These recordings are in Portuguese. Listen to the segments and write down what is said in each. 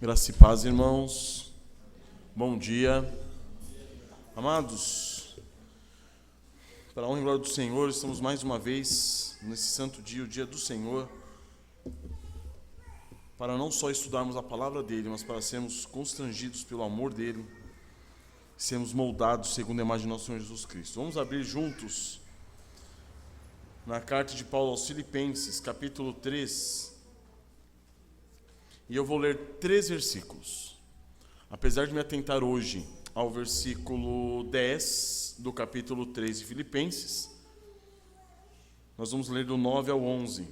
Graça e paz, irmãos. Bom dia. Amados, para a honra e glória do Senhor, estamos mais uma vez nesse santo dia, o dia do Senhor, para não só estudarmos a palavra dele, mas para sermos constrangidos pelo amor dele, sermos moldados segundo a imagem do nosso Senhor Jesus Cristo. Vamos abrir juntos na carta de Paulo aos Filipenses, capítulo 3, e eu vou ler 3 versículos. Apesar de me atentar hoje ao versículo 10 do capítulo 3 de Filipenses, nós vamos ler do 9 ao 11.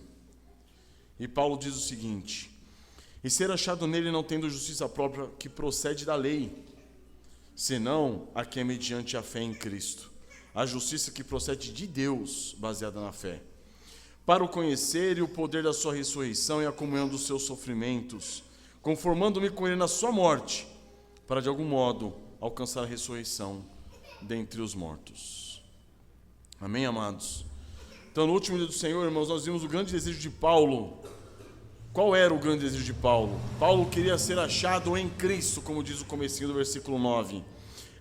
E Paulo diz o seguinte: e ser achado nele não tendo justiça própria que procede da lei, senão a que é mediante a fé em Cristo, a justiça que procede de Deus, baseada na fé, para o conhecer e o poder da sua ressurreição e a comunhão dos seus sofrimentos, conformando-me com ele na sua morte, para de algum modo alcançar a ressurreição dentre os mortos. Amém, amados? Então, no último dia do Senhor, irmãos, nós vimos o grande desejo de Paulo. Qual era o grande desejo de Paulo? Paulo queria ser achado em Cristo, como diz o comecinho do versículo 9.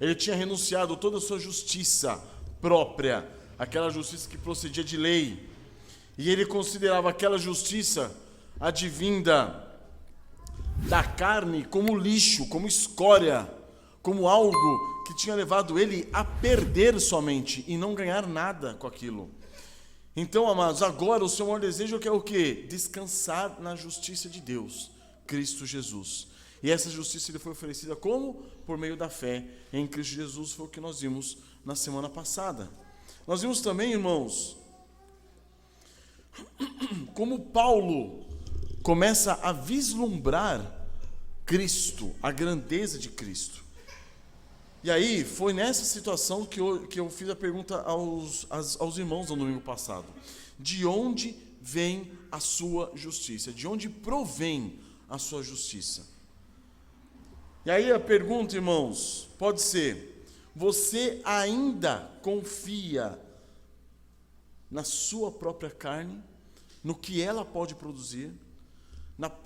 Ele tinha renunciado toda a sua justiça própria, aquela justiça que procedia de lei, e ele considerava aquela justiça advinda da carne como lixo, como escória, como algo que tinha levado ele a perder somente e não ganhar nada com aquilo. Então, amados, agora o seu maior desejo é o quê? Descansar na justiça de Deus, Cristo Jesus. E essa justiça lhe foi oferecida como? Por meio da fé em Cristo Jesus, foi o que nós vimos na semana passada. Nós vimos também, irmãos, como Paulo começa a vislumbrar Cristo, a grandeza de Cristo. E aí, foi nessa situação que eu fiz a pergunta aos irmãos no domingo passado. De onde vem a sua justiça? De onde provém a sua justiça? E aí a pergunta, irmãos, pode ser: você ainda confia na sua própria carne, no que ela pode produzir,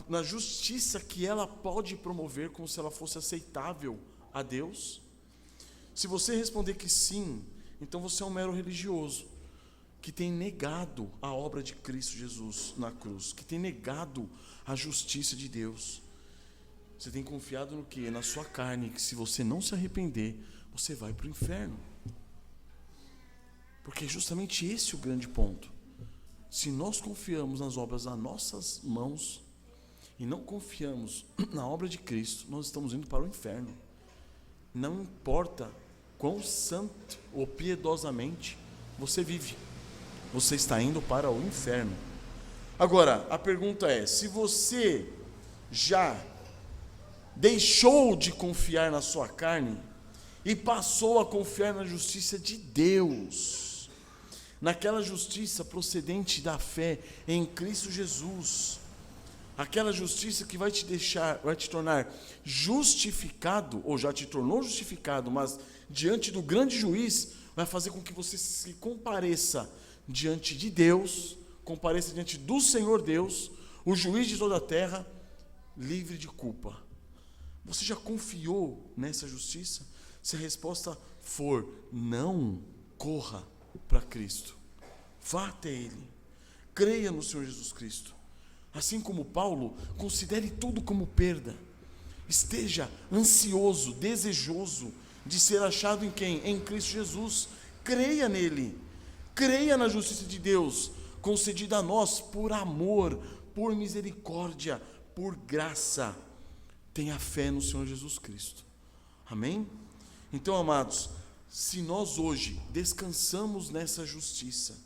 na justiça que ela pode promover, como se ela fosse aceitável a Deus? Se você responder que sim, então você é um mero religioso, que tem negado a obra de Cristo Jesus na cruz, que tem negado a justiça de Deus. Você tem confiado no quê? Na sua carne, que se você não se arrepender, você vai para o inferno. Porque é justamente esse o grande ponto. Se nós confiamos nas obras das nossas mãos e não confiamos na obra de Cristo, nós estamos indo para o inferno. Não importa quão santo ou piedosamente você vive, você está indo para o inferno. Agora, a pergunta é: se você já deixou de confiar na sua carne e passou a confiar na justiça de Deus, naquela justiça procedente da fé em Cristo Jesus, aquela justiça que vai te tornar justificado, ou já te tornou justificado, mas diante do grande juiz, vai fazer com que você se compareça diante de Deus, compareça diante do Senhor Deus, o juiz de toda a terra, livre de culpa. Você já confiou nessa justiça? Se a resposta for não, corra para Cristo, vá até Ele, creia no Senhor Jesus Cristo. Assim como Paulo, considere tudo como perda, esteja ansioso, desejoso de ser achado em quem? Em Cristo Jesus. Creia nele, creia na justiça de Deus, concedida a nós por amor, por misericórdia, por graça. Tenha fé no Senhor Jesus Cristo. Amém? Então, amados, se nós hoje descansamos nessa justiça,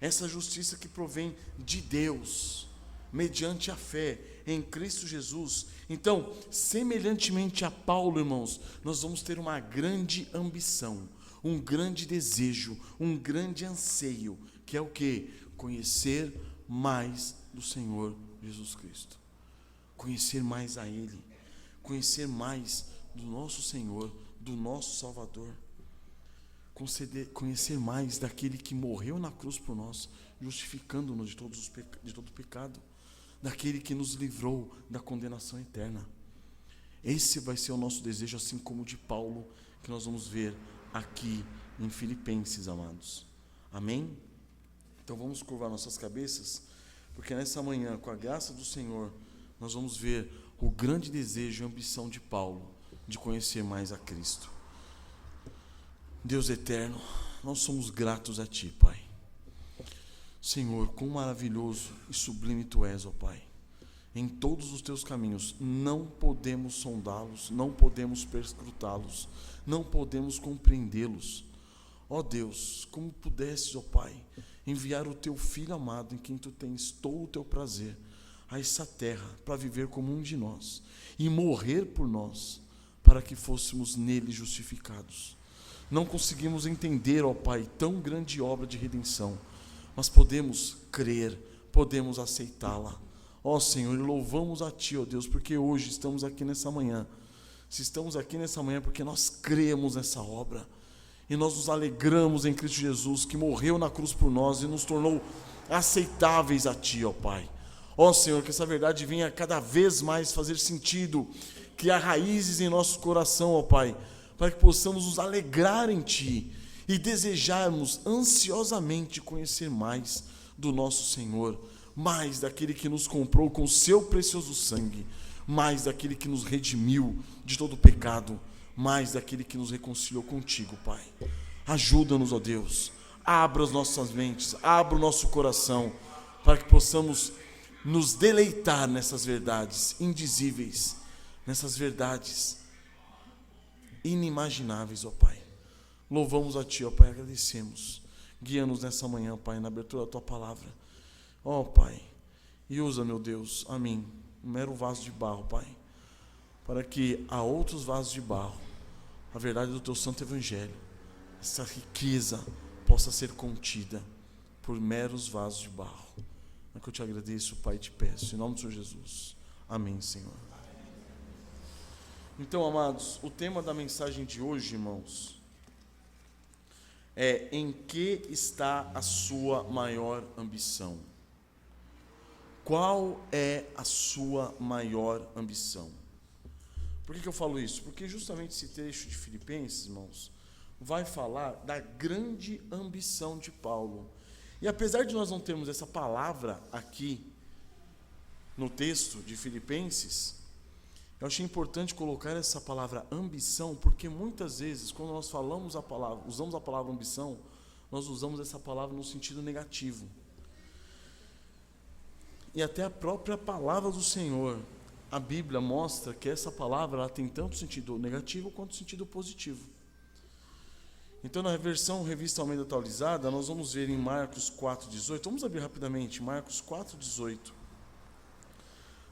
essa justiça que provém de Deus, mediante a fé em Cristo Jesus, então, semelhantemente a Paulo, irmãos, nós vamos ter uma grande ambição, um grande desejo, um grande anseio, que é o quê? Conhecer mais do Senhor Jesus Cristo, conhecer mais a Ele, conhecer mais do nosso Senhor, do nosso Salvador, conhecer mais daquele que morreu na cruz por nós, justificando-nos de todo o pecado, daquele que nos livrou da condenação eterna. Esse vai ser o nosso desejo, assim como o de Paulo, que nós vamos ver aqui em Filipenses, amados. Amém? Então vamos curvar nossas cabeças, porque nessa manhã, com a graça do Senhor, nós vamos ver o grande desejo e ambição de Paulo de conhecer mais a Cristo. Deus eterno, nós somos gratos a Ti, Pai. Senhor, quão maravilhoso e sublime Tu és, ó Pai. Em todos os Teus caminhos, não podemos sondá-los, não podemos perscrutá-los, não podemos compreendê-los. Ó Deus, como pudesses, ó Pai, enviar o Teu Filho amado, em quem Tu tens todo o Teu prazer, a essa terra, para viver como um de nós, e morrer por nós, para que fôssemos nele justificados. Não conseguimos entender, ó Pai, tão grande obra de redenção, mas podemos crer, podemos aceitá-la. Ó Senhor, e louvamos a Ti, ó Deus, porque hoje estamos aqui nessa manhã. Se estamos aqui nessa manhã, porque nós cremos nessa obra, e nós nos alegramos em Cristo Jesus, que morreu na cruz por nós e nos tornou aceitáveis a Ti, ó Pai. Ó Senhor, que essa verdade venha cada vez mais fazer sentido, criar raízes em nosso coração, ó Pai, para que possamos nos alegrar em Ti e desejarmos ansiosamente conhecer mais do nosso Senhor, mais daquele que nos comprou com o Seu precioso sangue, mais daquele que nos redimiu de todo pecado, mais daquele que nos reconciliou contigo, Pai. Ajuda-nos, ó Deus, abra as nossas mentes, abra o nosso coração, para que possamos nos deleitar nessas verdades indizíveis, nessas verdades inimagináveis, ó Pai. Louvamos a Ti, ó Pai, agradecemos. Guia-nos nessa manhã, Pai, na abertura da Tua palavra. Ó Pai, e usa, meu Deus, a mim, um mero vaso de barro, Pai, para que a outros vasos de barro, a verdade do Teu santo evangelho, essa riqueza possa ser contida por meros vasos de barro. É que eu Te agradeço, Pai, e Te peço, em nome do Senhor Jesus. Amém, Senhor. Então, amados, o tema da mensagem de hoje, irmãos, é: em que está a sua maior ambição? Qual é a sua maior ambição? Por que eu falo isso? Porque justamente esse trecho de Filipenses, irmãos, vai falar da grande ambição de Paulo. E apesar de nós não termos essa palavra aqui no texto de Filipenses, eu achei importante colocar essa palavra ambição, porque muitas vezes, quando nós falamos a palavra, usamos a palavra ambição, nós usamos essa palavra no sentido negativo. E até a própria palavra do Senhor, a Bíblia mostra que essa palavra ela tem tanto sentido negativo quanto sentido positivo. Então, na versão Revista Almeida Atualizada, nós vamos ver em Marcos 4,18, vamos abrir rapidamente, Marcos 4,18,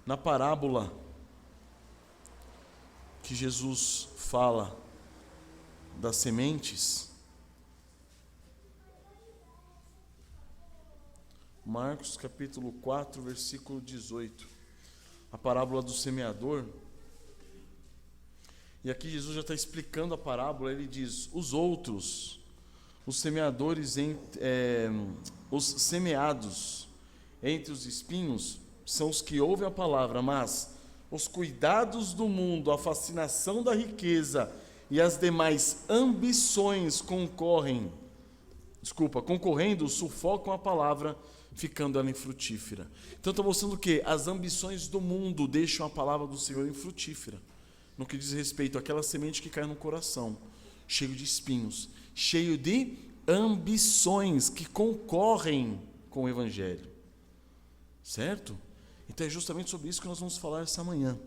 na parábola que Jesus fala das sementes. Marcos capítulo 4, versículo 18, a parábola do semeador. E aqui Jesus já está explicando a parábola. Ele diz: os outros, os semeadores, os semeados entre os espinhos, são os que ouvem a palavra, mas os cuidados do mundo, a fascinação da riqueza e as demais ambições concorrendo, sufocam a palavra, ficando ela infrutífera. Então está mostrando que as ambições do mundo deixam a palavra do Senhor infrutífera, no que diz respeito àquela semente que cai no coração, cheio de espinhos, cheio de ambições que concorrem com o Evangelho. Certo? Então é justamente sobre isso que nós vamos falar essa manhã.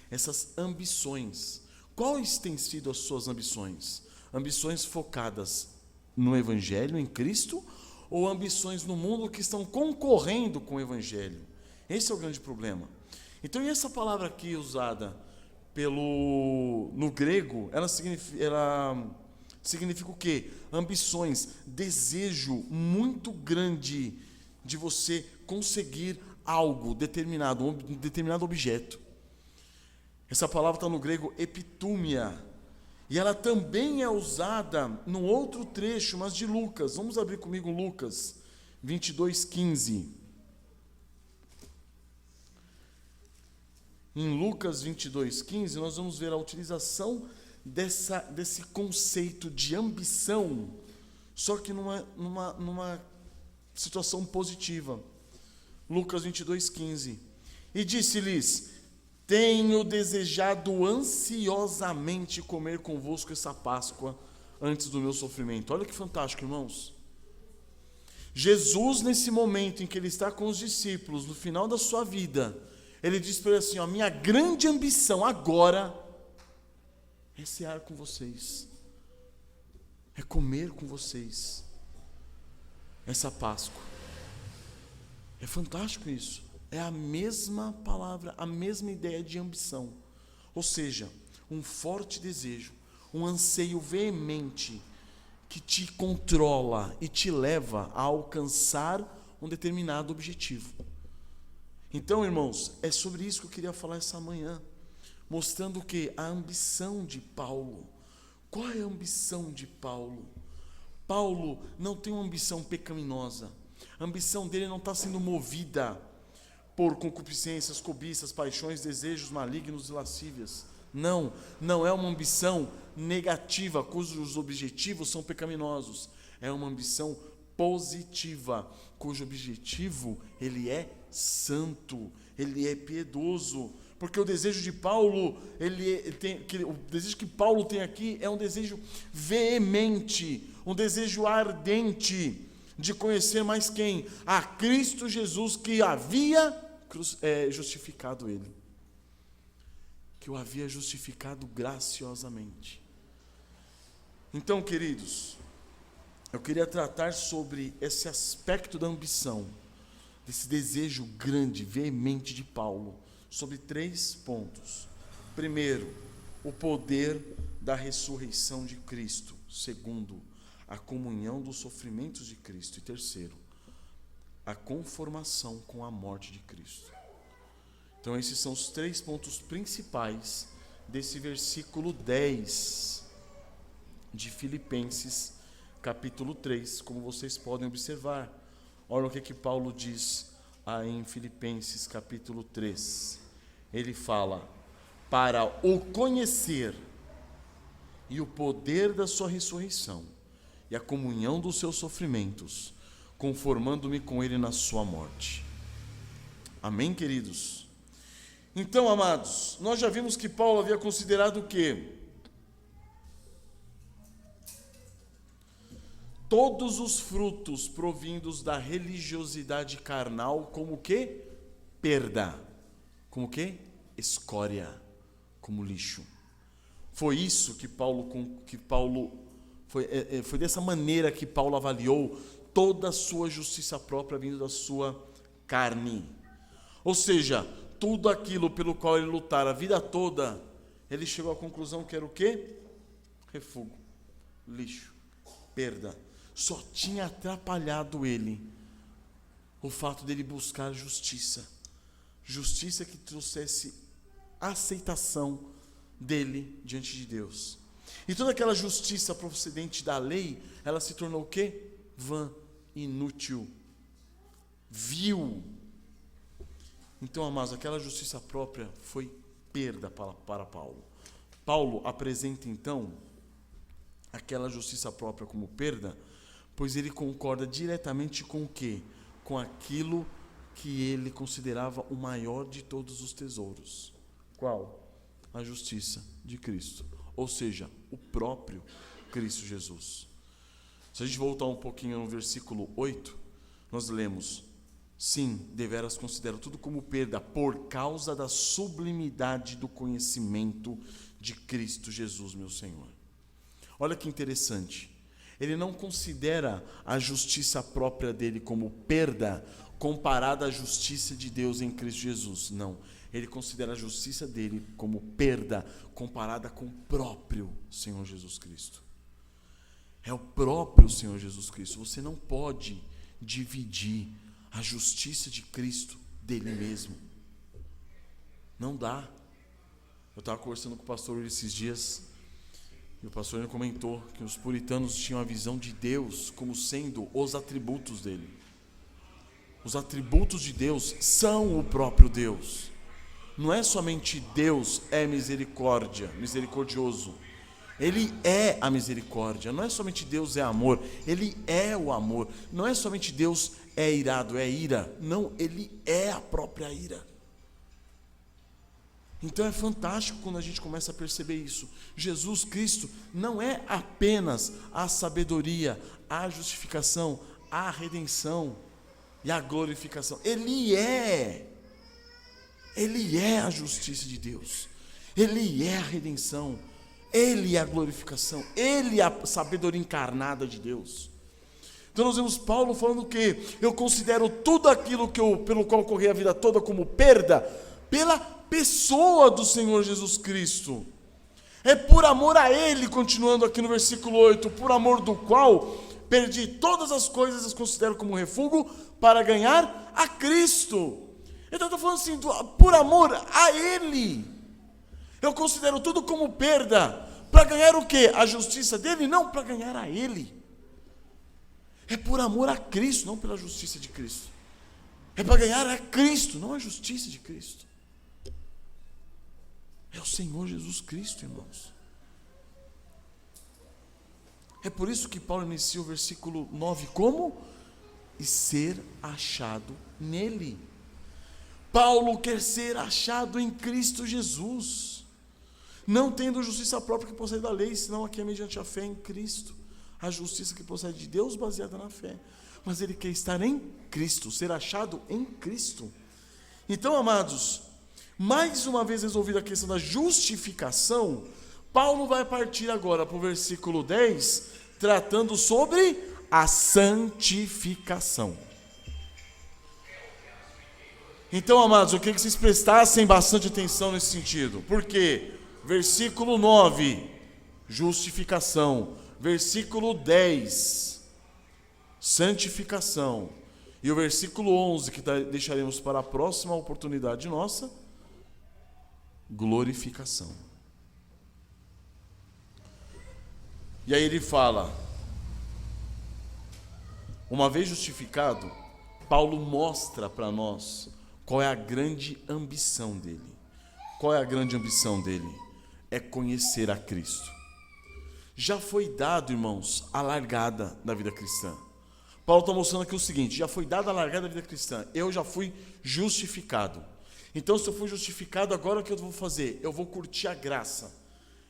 Essas ambições. Quais têm sido as suas ambições? Ambições focadas no Evangelho, em Cristo, ou ambições no mundo que estão concorrendo com o Evangelho? Esse é o grande problema. Então, e essa palavra aqui usada no grego, ela significa o quê? Ambições, desejo muito grande de você conseguir algo determinado, um determinado objeto. Essa palavra está no grego epitúmia, e ela também é usada num outro trecho, mas de Lucas. Vamos abrir comigo Lucas 22:15. Em Lucas 22:15, nós vamos ver a utilização desse conceito de ambição, só que numa situação positiva. Lucas 22:15. E disse-lhes: tenho desejado ansiosamente comer convosco essa Páscoa antes do meu sofrimento. Olha que fantástico, irmãos. Jesus, nesse momento em que ele está com os discípulos, no final da sua vida, ele diz para eles assim: ó, minha grande ambição agora é cear com vocês, é comer com vocês essa Páscoa. É fantástico isso. É a mesma palavra, a mesma ideia de ambição. Ou seja, um forte desejo, um anseio veemente que te controla e te leva a alcançar um determinado objetivo. Então, irmãos, é sobre isso que eu queria falar essa manhã, mostrando que a ambição de Paulo. Qual é a ambição de Paulo? Paulo não tem uma ambição pecaminosa. A ambição dele não está sendo movida por concupiscências, cobiças, paixões, desejos malignos e lascívias. Não é uma ambição negativa, cujos objetivos são pecaminosos. É uma ambição positiva, cujo objetivo, ele é santo, ele é piedoso. Porque o desejo de Paulo, o desejo que Paulo tem aqui é um desejo veemente, um desejo ardente de conhecer mais quem? A Cristo Jesus, que havia justificado ele. Que o havia justificado graciosamente. Então, queridos, eu queria tratar sobre esse aspecto da ambição, desse desejo grande, veemente de Paulo, sobre 3 pontos. Primeiro, o poder da ressurreição de Cristo. Segundo, a comunhão dos sofrimentos de Cristo. E terceiro, a conformação com a morte de Cristo. Então esses são os 3 pontos principais desse versículo 10 de Filipenses, capítulo 3, como vocês podem observar. Olha o que Paulo diz em Filipenses, capítulo 3. Ele fala: para o conhecer e o poder da sua ressurreição, e a comunhão dos seus sofrimentos, conformando-me com ele na sua morte. Amém, queridos? Então, amados, nós já vimos que Paulo havia considerado o quê? Todos os frutos provindos da religiosidade carnal como o quê? Perda. Como o quê? Escória. Como lixo. Foi isso que foi dessa maneira que Paulo avaliou toda a sua justiça própria vindo da sua carne. Ou seja, tudo aquilo pelo qual ele lutara a vida toda, ele chegou à conclusão que era o quê? Refúgio, lixo, perda. Só tinha atrapalhado ele o fato dele buscar justiça. Justiça que trouxesse aceitação dele diante de Deus. E toda aquela justiça procedente da lei, ela se tornou o quê? Vã, inútil, vil. Então, amados, aquela justiça própria foi perda para Paulo. Paulo apresenta, então, aquela justiça própria como perda, pois ele concorda diretamente com o quê? Com aquilo que ele considerava o maior de todos os tesouros. Qual? A justiça de Cristo. Ou seja, o próprio Cristo Jesus. Se a gente voltar um pouquinho no versículo 8, nós lemos: sim, deveras considero tudo como perda, por causa da sublimidade do conhecimento de Cristo Jesus, meu Senhor. Olha que interessante. Ele não considera a justiça própria dele como perda comparada à justiça de Deus em Cristo Jesus. Não. Ele considera a justiça dele como perda comparada com o próprio Senhor Jesus Cristo. É o próprio Senhor Jesus Cristo. Você não pode dividir a justiça de Cristo dele mesmo. Não dá. Eu estava conversando com o pastor esses dias, e o pastor comentou que os puritanos tinham a visão de Deus como sendo os atributos dele. Os atributos de Deus são o próprio Deus. Não é somente Deus é misericordioso. Ele é a misericórdia. Não é somente Deus é amor, Ele é o amor. Não é somente Deus é irado, é ira. Não, Ele é a própria ira. Então é fantástico quando a gente começa a perceber isso. Jesus Cristo não é apenas a sabedoria, a justificação, a redenção e a glorificação. Ele é a justiça de Deus. Ele é a redenção. Ele é a glorificação. Ele é a sabedoria encarnada de Deus. Então nós vemos Paulo falando que eu considero tudo aquilo pelo qual corri a vida toda como perda, pela pessoa do Senhor Jesus Cristo. É por amor a Ele, continuando aqui no versículo 8, por amor do qual perdi todas as coisas, as considero como refúgio para ganhar a Cristo. Então eu estou falando assim, por amor a Ele. Eu considero tudo como perda, para ganhar o quê? A justiça dele? Não, para ganhar a Ele. É por amor a Cristo, não pela justiça de Cristo. É para ganhar a Cristo, não a justiça de Cristo. É o Senhor Jesus Cristo, irmãos. É por isso que Paulo inicia o versículo 9 como? E ser achado nele. Paulo quer ser achado em Cristo Jesus. Não tendo justiça própria que procede da lei, senão aqui é mediante a fé em Cristo. A justiça que procede de Deus baseada na fé. Mas ele quer estar em Cristo, ser achado em Cristo. Então, amados, mais uma vez resolvida a questão da justificação, Paulo vai partir agora para o versículo 10, tratando sobre a santificação. Então, amados, eu queria que vocês prestassem bastante atenção nesse sentido. Por quê? Versículo 9, justificação. Versículo 10, santificação. E o versículo 11, que deixaremos para a próxima oportunidade nossa, glorificação. E aí ele fala, uma vez justificado, Paulo mostra para nós qual é a grande ambição dele. Qual é a grande ambição dele? É conhecer a Cristo. Já foi dado, irmãos, a largada da vida cristã. Paulo está mostrando aqui o seguinte, já foi dada a largada da vida cristã. Eu já fui justificado. Então, se eu fui justificado, agora o que eu vou fazer? Eu vou curtir a graça.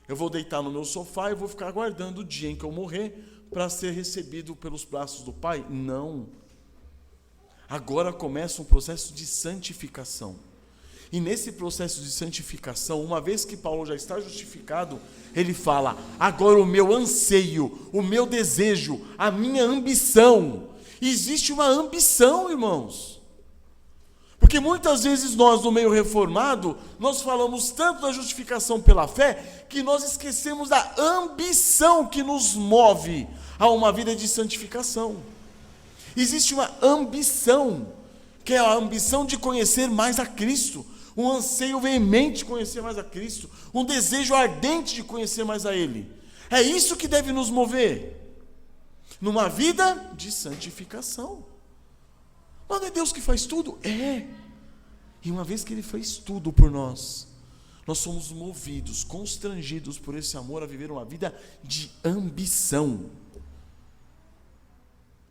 Eu vou deitar no meu sofá e vou ficar aguardando o dia em que eu morrer para ser recebido pelos braços do Pai? Não. Agora começa um processo de santificação. E nesse processo de santificação, uma vez que Paulo já está justificado, ele fala, agora o meu anseio, o meu desejo, a minha ambição. Existe uma ambição, irmãos. Porque muitas vezes nós, no meio reformado, nós falamos tanto da justificação pela fé, que nós esquecemos da ambição que nos move a uma vida de santificação. Existe uma ambição, que é a ambição de conhecer mais a Cristo, um anseio veemente de conhecer mais a Cristo, um desejo ardente de conhecer mais a Ele. É isso que deve nos mover, numa vida de santificação. Mas não é Deus que faz tudo? É. E uma vez que Ele fez tudo por nós, nós somos movidos, constrangidos por esse amor a viver uma vida de ambição.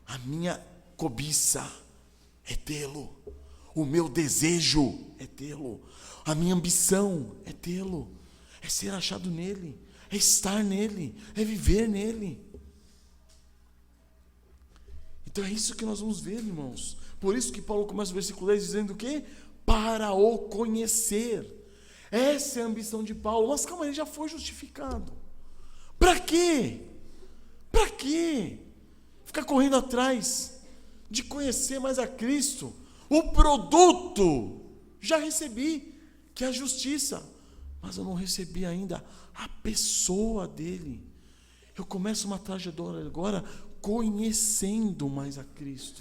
A minha cobiça é tê-lo. O meu desejo é tê-lo. A minha ambição é tê-lo. É ser achado nele. É estar nele. É viver nele. Então é isso que nós vamos ver, irmãos. Por isso que Paulo começa o versículo 10 dizendo o quê? Para o conhecer. Essa é a ambição de Paulo. Mas calma, ele já foi justificado. Para quê? Para quê? Ficar correndo atrás de conhecer mais a Cristo. O produto já recebi, que é a justiça, mas eu não recebi ainda a pessoa dele. Eu começo uma trajetória agora conhecendo mais a Cristo.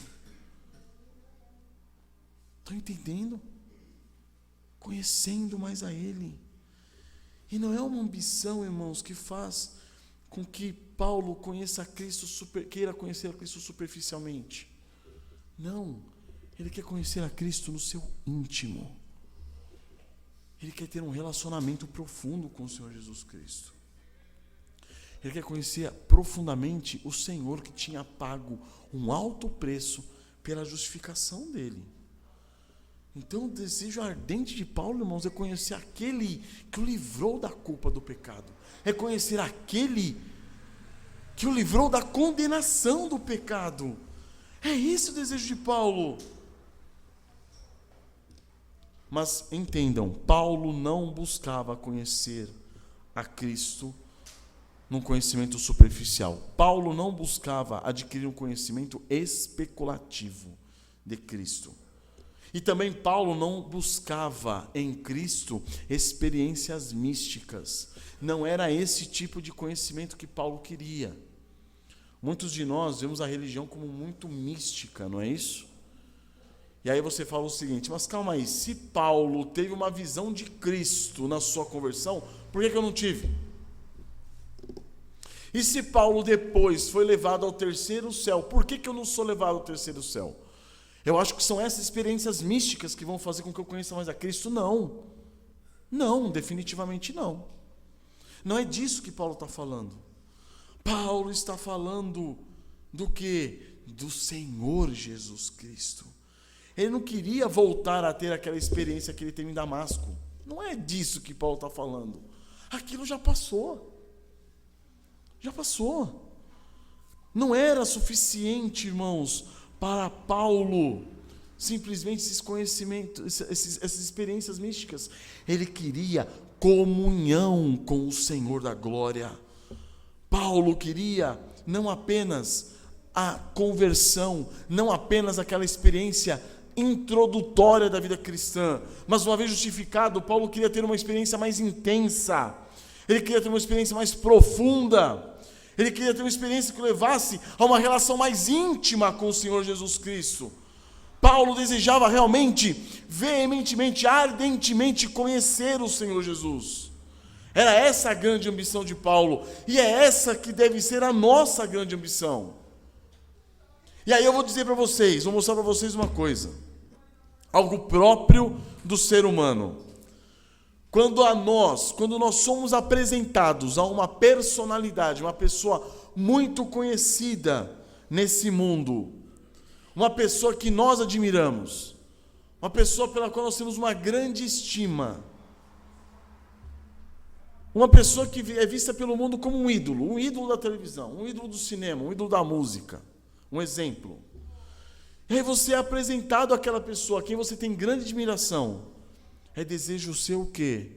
Estão entendendo? Conhecendo mais a Ele. E não é uma ambição, irmãos, que faz com que Paulo conheça a Cristo, queira conhecer a Cristo superficialmente. Não. Ele quer conhecer a Cristo no seu íntimo. Ele quer ter um relacionamento profundo com o Senhor Jesus Cristo. Ele quer conhecer profundamente o Senhor que tinha pago um alto preço pela justificação dele. Então, o desejo ardente de Paulo, irmãos, é conhecer aquele que o livrou da culpa do pecado. É conhecer aquele que o livrou da condenação do pecado. É esse o desejo de Paulo. Mas entendam, Paulo não buscava conhecer a Cristo num conhecimento superficial. Paulo não buscava adquirir um conhecimento especulativo de Cristo. E também Paulo não buscava em Cristo experiências místicas. Não era esse tipo de conhecimento que Paulo queria. Muitos de nós vemos a religião como muito mística, não é isso? E aí você fala o seguinte, mas calma aí, se Paulo teve uma visão de Cristo na sua conversão, por que eu não tive? E se Paulo depois foi levado ao terceiro céu, por que eu não sou levado ao terceiro céu? Eu acho que são essas experiências místicas que vão fazer com que eu conheça mais a Cristo? Não. Não, definitivamente não. Não é disso que Paulo está falando. Paulo está falando do quê? Do Senhor Jesus Cristo. Ele não queria voltar a ter aquela experiência que ele teve em Damasco. Não é disso que Paulo está falando. Aquilo já passou. Já passou. Não era suficiente, irmãos, para Paulo simplesmente esses conhecimentos, essas experiências místicas. Ele queria comunhão com o Senhor da glória. Paulo queria não apenas a conversão, não apenas aquela experiência introdutória da vida cristã, mas uma vez justificado, Paulo queria ter uma experiência mais intensa, ele queria ter uma experiência mais profunda, ele queria ter uma experiência que o levasse a uma relação mais íntima com o Senhor Jesus Cristo. Paulo desejava realmente, veementemente, ardentemente conhecer o Senhor Jesus. Era essa a grande ambição de Paulo, e é essa que deve ser a nossa grande ambição. E aí eu vou dizer para vocês, vou mostrar para vocês uma coisa, algo próprio do ser humano. Quando nós somos apresentados a uma personalidade, uma pessoa muito conhecida nesse mundo, uma pessoa que nós admiramos, uma pessoa pela qual nós temos uma grande estima, uma pessoa que é vista pelo mundo como um ídolo da televisão, um ídolo do cinema, um ídolo da música, um exemplo. E aí você é apresentado àquela pessoa a quem você tem grande admiração. É desejo seu o quê?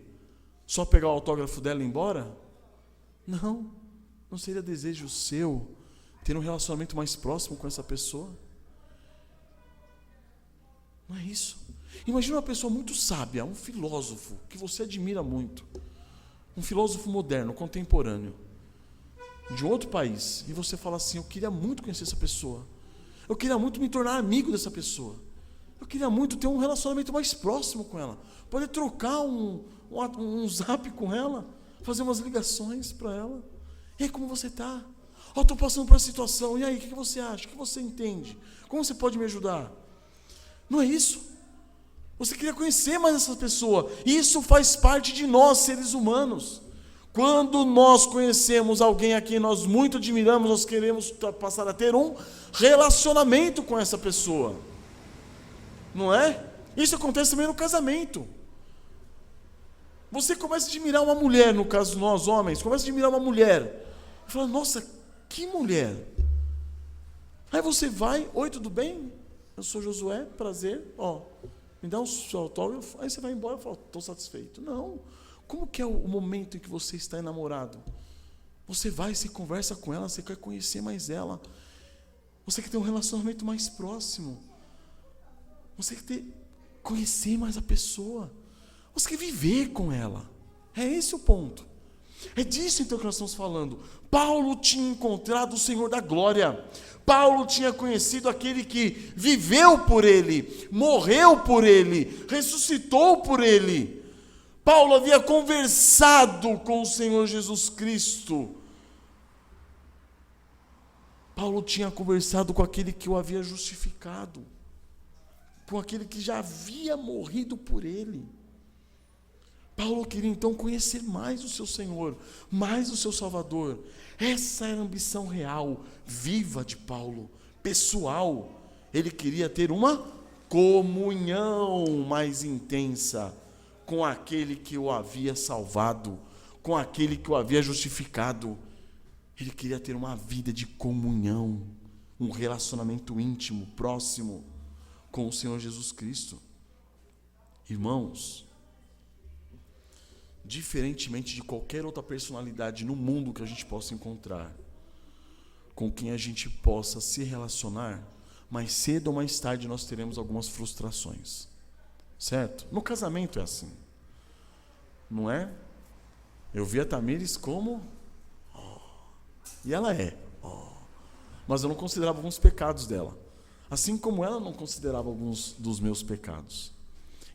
Só pegar o autógrafo dela e ir embora? Não, não seria desejo seu ter um relacionamento mais próximo com essa pessoa? Não é isso. Imagina uma pessoa muito sábia, um filósofo que você admira muito, um filósofo moderno, contemporâneo, de outro país, e você fala assim, eu queria muito conhecer essa pessoa, eu queria muito me tornar amigo dessa pessoa, eu queria muito ter um relacionamento mais próximo com ela, poder trocar um zap com ela, fazer umas ligações para ela. E aí, como você está? Eu estou passando por essa situação, e aí, o que você acha? O que você entende? Como você pode me ajudar? Não é isso? Você queria conhecer mais essa pessoa. Isso faz parte de nós, seres humanos. Quando nós conhecemos alguém a quem nós muito admiramos, nós queremos passar a ter um relacionamento com essa pessoa. Não é? Isso acontece também no casamento. Você começa a admirar uma mulher, no caso nós homens, começa a admirar uma mulher. E fala, nossa, que mulher. Aí você vai, oi, tudo bem? Eu sou Josué, prazer, me dá um seu autógrafo, aí você vai embora e fala, estou satisfeito. Não, como que é o momento em que você está enamorado? Você vai, você conversa com ela, você quer conhecer mais ela, você quer ter um relacionamento mais próximo, você quer conhecer mais a pessoa, você quer viver com ela. É esse o ponto. É disso então que nós estamos falando. Paulo tinha encontrado o Senhor da glória. Paulo tinha conhecido aquele que viveu por ele, morreu por ele, ressuscitou por ele. Paulo havia conversado com o Senhor Jesus Cristo. Paulo tinha conversado com aquele que o havia justificado, com aquele que já havia morrido por ele. Paulo queria então conhecer mais o seu Senhor, mais o seu Salvador. Essa era a ambição real, viva de Paulo, pessoal. Ele queria ter uma comunhão mais intensa com aquele que o havia salvado, com aquele que o havia justificado. Ele queria ter uma vida de comunhão, um relacionamento íntimo, próximo com o Senhor Jesus Cristo. Irmãos, diferentemente de qualquer outra personalidade no mundo que a gente possa encontrar, com quem a gente possa se relacionar, mais cedo ou mais tarde nós teremos algumas frustrações, certo? No casamento é assim, não é? Eu vi a Tamires como e ela é, mas eu não considerava alguns pecados dela, assim como ela não considerava alguns dos meus pecados.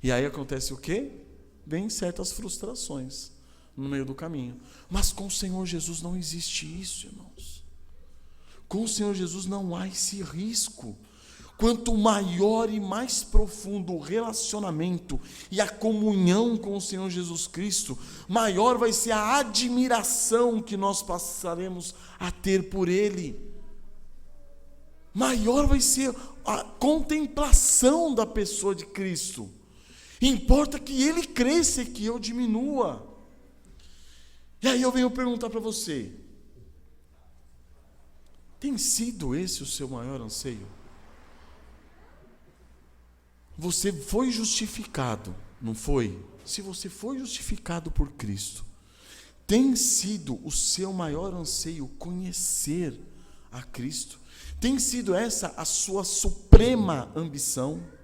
E aí acontece o quê? Vem certas frustrações no meio do caminho. Mas com o Senhor Jesus não existe isso, irmãos. Com o Senhor Jesus não há esse risco. Quanto maior e mais profundo o relacionamento e a comunhão com o Senhor Jesus Cristo, maior vai ser a admiração que nós passaremos a ter por Ele. Maior vai ser a contemplação da pessoa de Cristo. Importa que Ele cresça e que eu diminua. E aí eu venho perguntar para você: tem sido esse o seu maior anseio? Você foi justificado, não foi? Se você foi justificado por Cristo, tem sido o seu maior anseio conhecer a Cristo? Tem sido essa a sua suprema ambição?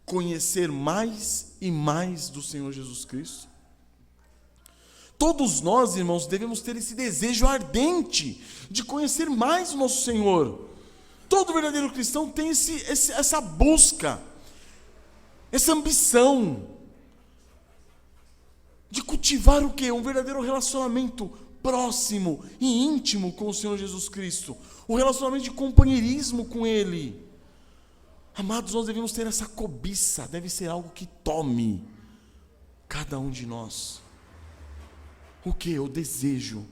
Conhecer mais e mais do Senhor Jesus Cristo? Todos nós, irmãos, devemos ter esse desejo ardente de conhecer mais o nosso Senhor. Todo verdadeiro cristão tem essa busca, essa ambição de cultivar o quê? Um verdadeiro relacionamento próximo e íntimo com o Senhor Jesus Cristo, um relacionamento de companheirismo com Ele. Amados, nós devemos ter essa cobiça, deve ser algo que tome cada um de nós. O que? O desejo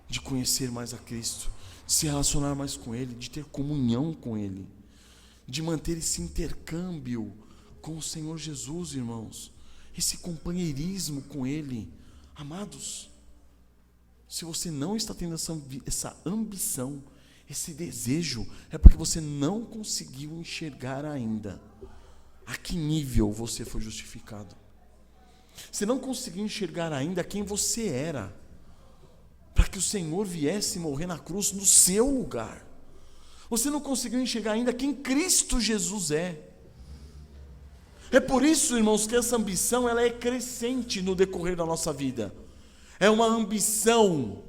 de conhecer mais a Cristo, de se relacionar mais com Ele, de ter comunhão com Ele, de manter esse intercâmbio com o Senhor Jesus, irmãos, esse companheirismo com Ele. Amados, se você não está tendo essa ambição, esse desejo, é porque você não conseguiu enxergar ainda a que nível você foi justificado. Você não conseguiu enxergar ainda quem você era, para que o Senhor viesse morrer na cruz no seu lugar. Você não conseguiu enxergar ainda quem Cristo Jesus é. É por isso, irmãos, que essa ambição ela é crescente no decorrer da nossa vida. É uma ambição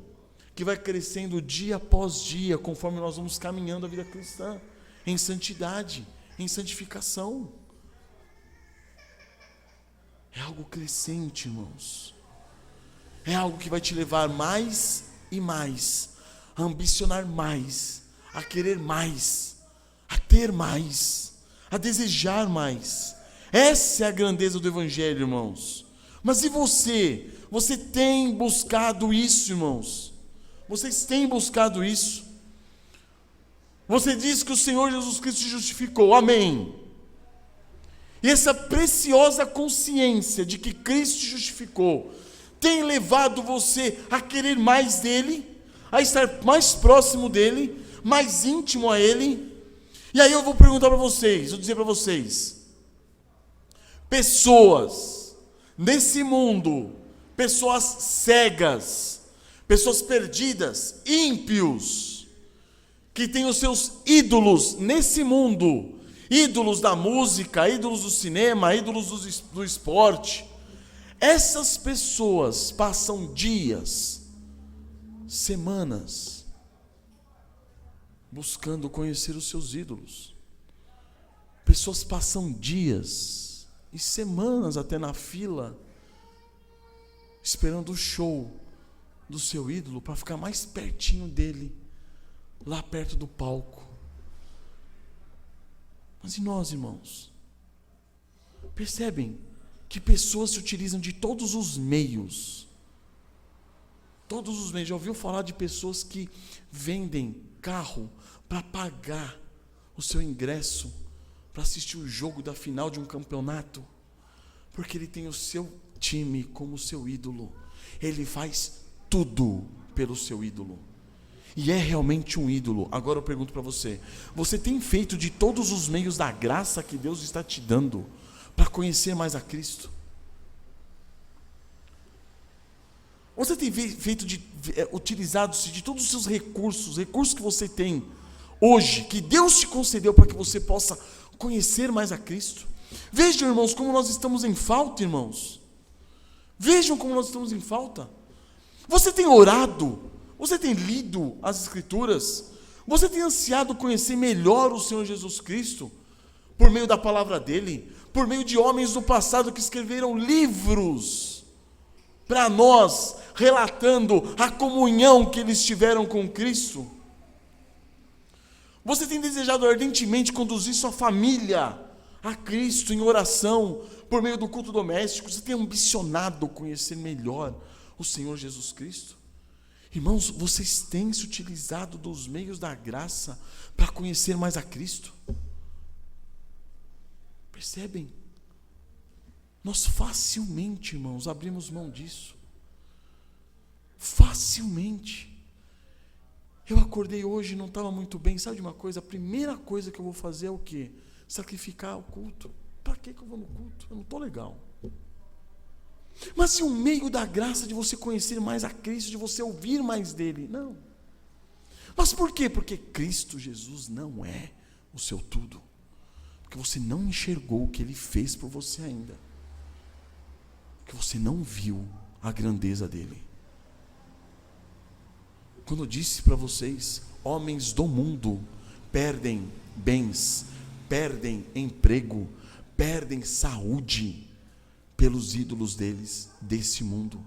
que vai crescendo dia após dia, conforme nós vamos caminhando a vida cristã, em santidade, em santificação. É algo crescente, irmãos. É algo que vai te levar mais e mais, a ambicionar mais, a querer mais, a ter mais, a desejar mais. Essa é a grandeza do Evangelho, irmãos. Mas e você? Você tem buscado isso, irmãos? Vocês têm buscado isso? Você diz que o Senhor Jesus Cristo te justificou, amém. E essa preciosa consciência de que Cristo te justificou tem levado você a querer mais dele, a estar mais próximo dele, mais íntimo a ele. E aí eu vou perguntar para vocês, vou dizer para vocês: pessoas nesse mundo, pessoas cegas, pessoas perdidas, ímpios, que têm os seus ídolos nesse mundo, ídolos da música, ídolos do cinema, ídolos do esporte. Essas pessoas passam dias, semanas, buscando conhecer os seus ídolos. Pessoas passam dias e semanas até na fila, esperando o show do seu ídolo para ficar mais pertinho dele, lá perto do palco. Mas e nós, irmãos? Percebem que pessoas se utilizam de todos os meios. Todos os meios. Já ouviu falar de pessoas que vendem carro para pagar o seu ingresso para assistir o jogo da final de um campeonato? Porque ele tem o seu time como seu ídolo. Ele faz tudo pelo seu ídolo. E é realmente um ídolo. Agora eu pergunto para você: você tem feito de todos os meios da graça que Deus está te dando para conhecer mais a Cristo? Você tem feito utilizado-se de todos os seus recursos que você tem hoje, que Deus te concedeu para que você possa conhecer mais a Cristo? Vejam, irmãos, como nós estamos em falta, irmãos. Vejam como nós estamos em falta. Você tem orado? Você tem lido as Escrituras? Você tem ansiado conhecer melhor o Senhor Jesus Cristo? Por meio da palavra dele? Por meio de homens do passado que escreveram livros para nós, relatando a comunhão que eles tiveram com Cristo? Você tem desejado ardentemente conduzir sua família a Cristo em oração, por meio do culto doméstico? Você tem ambicionado conhecer melhor o Senhor Jesus Cristo? Irmãos, vocês têm se utilizado dos meios da graça para conhecer mais a Cristo? Percebem? Nós facilmente, irmãos, abrimos mão disso. Facilmente. Eu acordei hoje e não estava muito bem. Sabe de uma coisa? A primeira coisa que eu vou fazer é o quê? Sacrificar o culto. Para que eu vou no culto? Eu não estou legal. Mas se o meio da graça de você conhecer mais a Cristo, de você ouvir mais dele, não. Mas por quê? Porque Cristo Jesus não é o seu tudo. Porque você não enxergou o que ele fez por você ainda. Porque você não viu a grandeza dele. Quando eu disse para vocês, homens do mundo perdem bens, perdem emprego, perdem saúde pelos ídolos deles, desse mundo,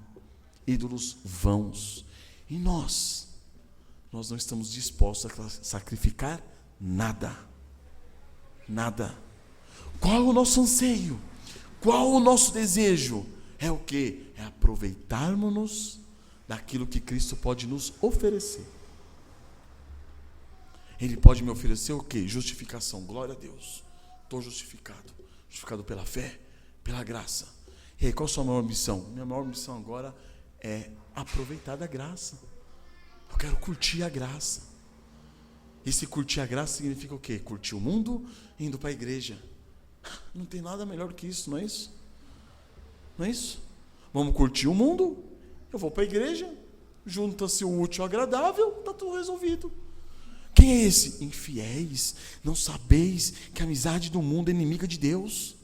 ídolos vãos. E nós não estamos dispostos a sacrificar nada, nada. Qual é o nosso anseio? Qual o nosso desejo? É o quê? É aproveitarmos-nos daquilo que Cristo pode nos oferecer. Ele pode me oferecer o quê? Justificação. Glória a Deus. Estou justificado. Justificado pela fé, pela graça. E aí, qual a sua maior missão? Minha maior missão agora é aproveitar da graça. Eu quero curtir a graça. E se curtir a graça significa o quê? Curtir o mundo indo para a igreja. Não tem nada melhor que isso, não é isso? Não é isso? Vamos curtir o mundo, eu vou para a igreja, junta-se o útil ao agradável, está tudo resolvido. Quem é esse? Infiéis, não sabeis que a amizade do mundo é inimiga de Deus.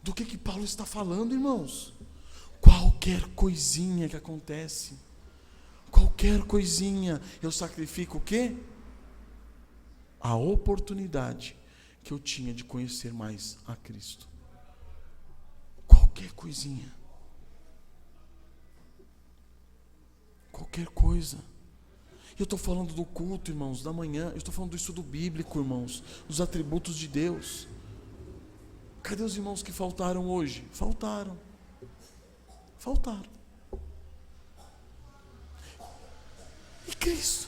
Do que Paulo está falando, irmãos? Qualquer coisinha que acontece, qualquer coisinha, eu sacrifico o quê? A oportunidade que eu tinha de conhecer mais a Cristo. Qualquer coisinha. Qualquer coisa. Eu estou falando do culto, irmãos, da manhã. Eu estou falando do estudo bíblico, irmãos. Dos atributos de Deus. Cadê os irmãos que faltaram hoje? Faltaram. E Cristo?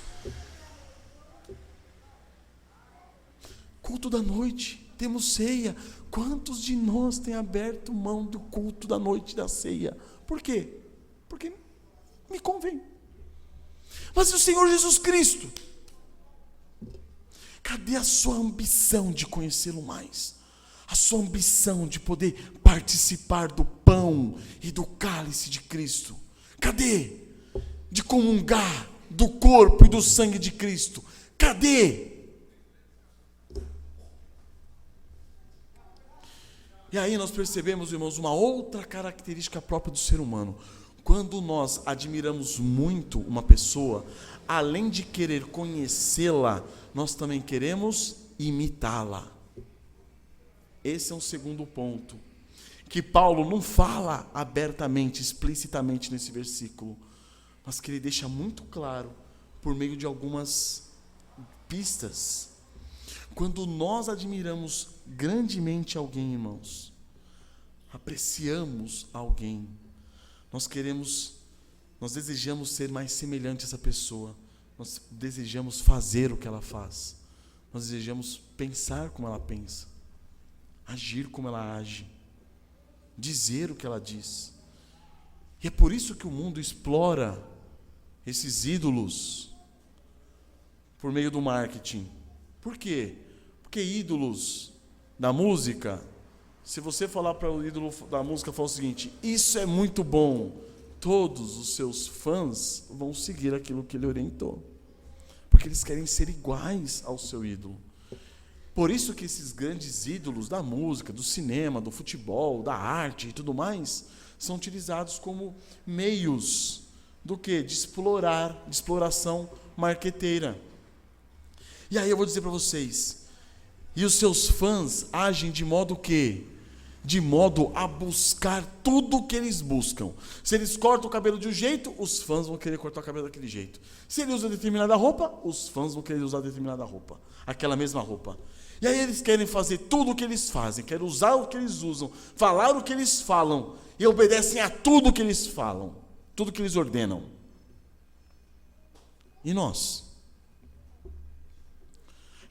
Culto da noite. Temos ceia. Quantos de nós têm aberto mão do culto da noite da ceia? Por quê? Porque me convém. Mas e o Senhor Jesus Cristo? Cadê a sua ambição de conhecê-lo mais? A sua ambição de poder participar do pão e do cálice de Cristo? Cadê? De comungar do corpo e do sangue de Cristo? Cadê? E aí nós percebemos, irmãos, uma outra característica própria do ser humano. Quando nós admiramos muito uma pessoa, além de querer conhecê-la, nós também queremos imitá-la. Esse é um segundo ponto, que Paulo não fala abertamente, explicitamente nesse versículo, mas que ele deixa muito claro por meio de algumas pistas. Quando nós admiramos grandemente alguém, irmãos, apreciamos alguém, nós desejamos ser mais semelhante a essa pessoa, nós desejamos fazer o que ela faz, nós desejamos pensar como ela pensa, agir como ela age, dizer o que ela diz. E é por isso que o mundo explora esses ídolos por meio do marketing. Por quê? Porque ídolos da música, se você falar para o ídolo da música falar o seguinte: isso é muito bom, todos os seus fãs vão seguir aquilo que ele orientou, porque eles querem ser iguais ao seu ídolo. Por isso que esses grandes ídolos da música, do cinema, do futebol, da arte e tudo mais, são utilizados como meios do quê? De exploração marqueteira. E aí eu vou dizer para vocês, e os seus fãs agem de modo quê? De modo a buscar tudo o que eles buscam. Se eles cortam o cabelo de um jeito, os fãs vão querer cortar o cabelo daquele jeito. Se ele usa determinada roupa, os fãs vão querer usar determinada roupa, aquela mesma roupa. E aí eles querem fazer tudo o que eles fazem, querem usar o que eles usam, falar o que eles falam, e obedecem a tudo o que eles falam, tudo o que eles ordenam. E nós?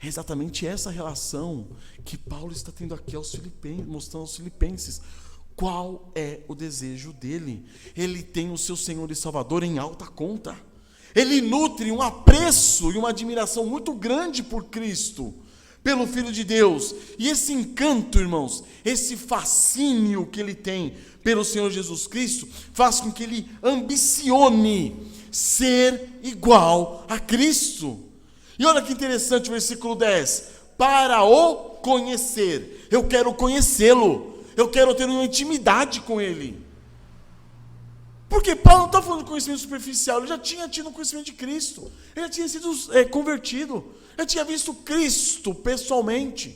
É exatamente essa relação que Paulo está tendo aqui aos Filipenses, mostrando aos Filipenses. Qual é o desejo dele? Ele tem o seu Senhor e Salvador em alta conta. Ele nutre um apreço e uma admiração muito grande por Cristo, pelo Filho de Deus. E esse encanto, irmãos, esse fascínio que ele tem pelo Senhor Jesus Cristo, faz com que ele ambicione ser igual a Cristo. E olha que interessante o versículo 10. Para o conhecer. Eu quero conhecê-lo. Eu quero ter uma intimidade com ele. Porque Paulo não está falando de conhecimento superficial. Ele já tinha tido o conhecimento de Cristo. Ele já tinha sido convertido. Ele tinha visto Cristo pessoalmente.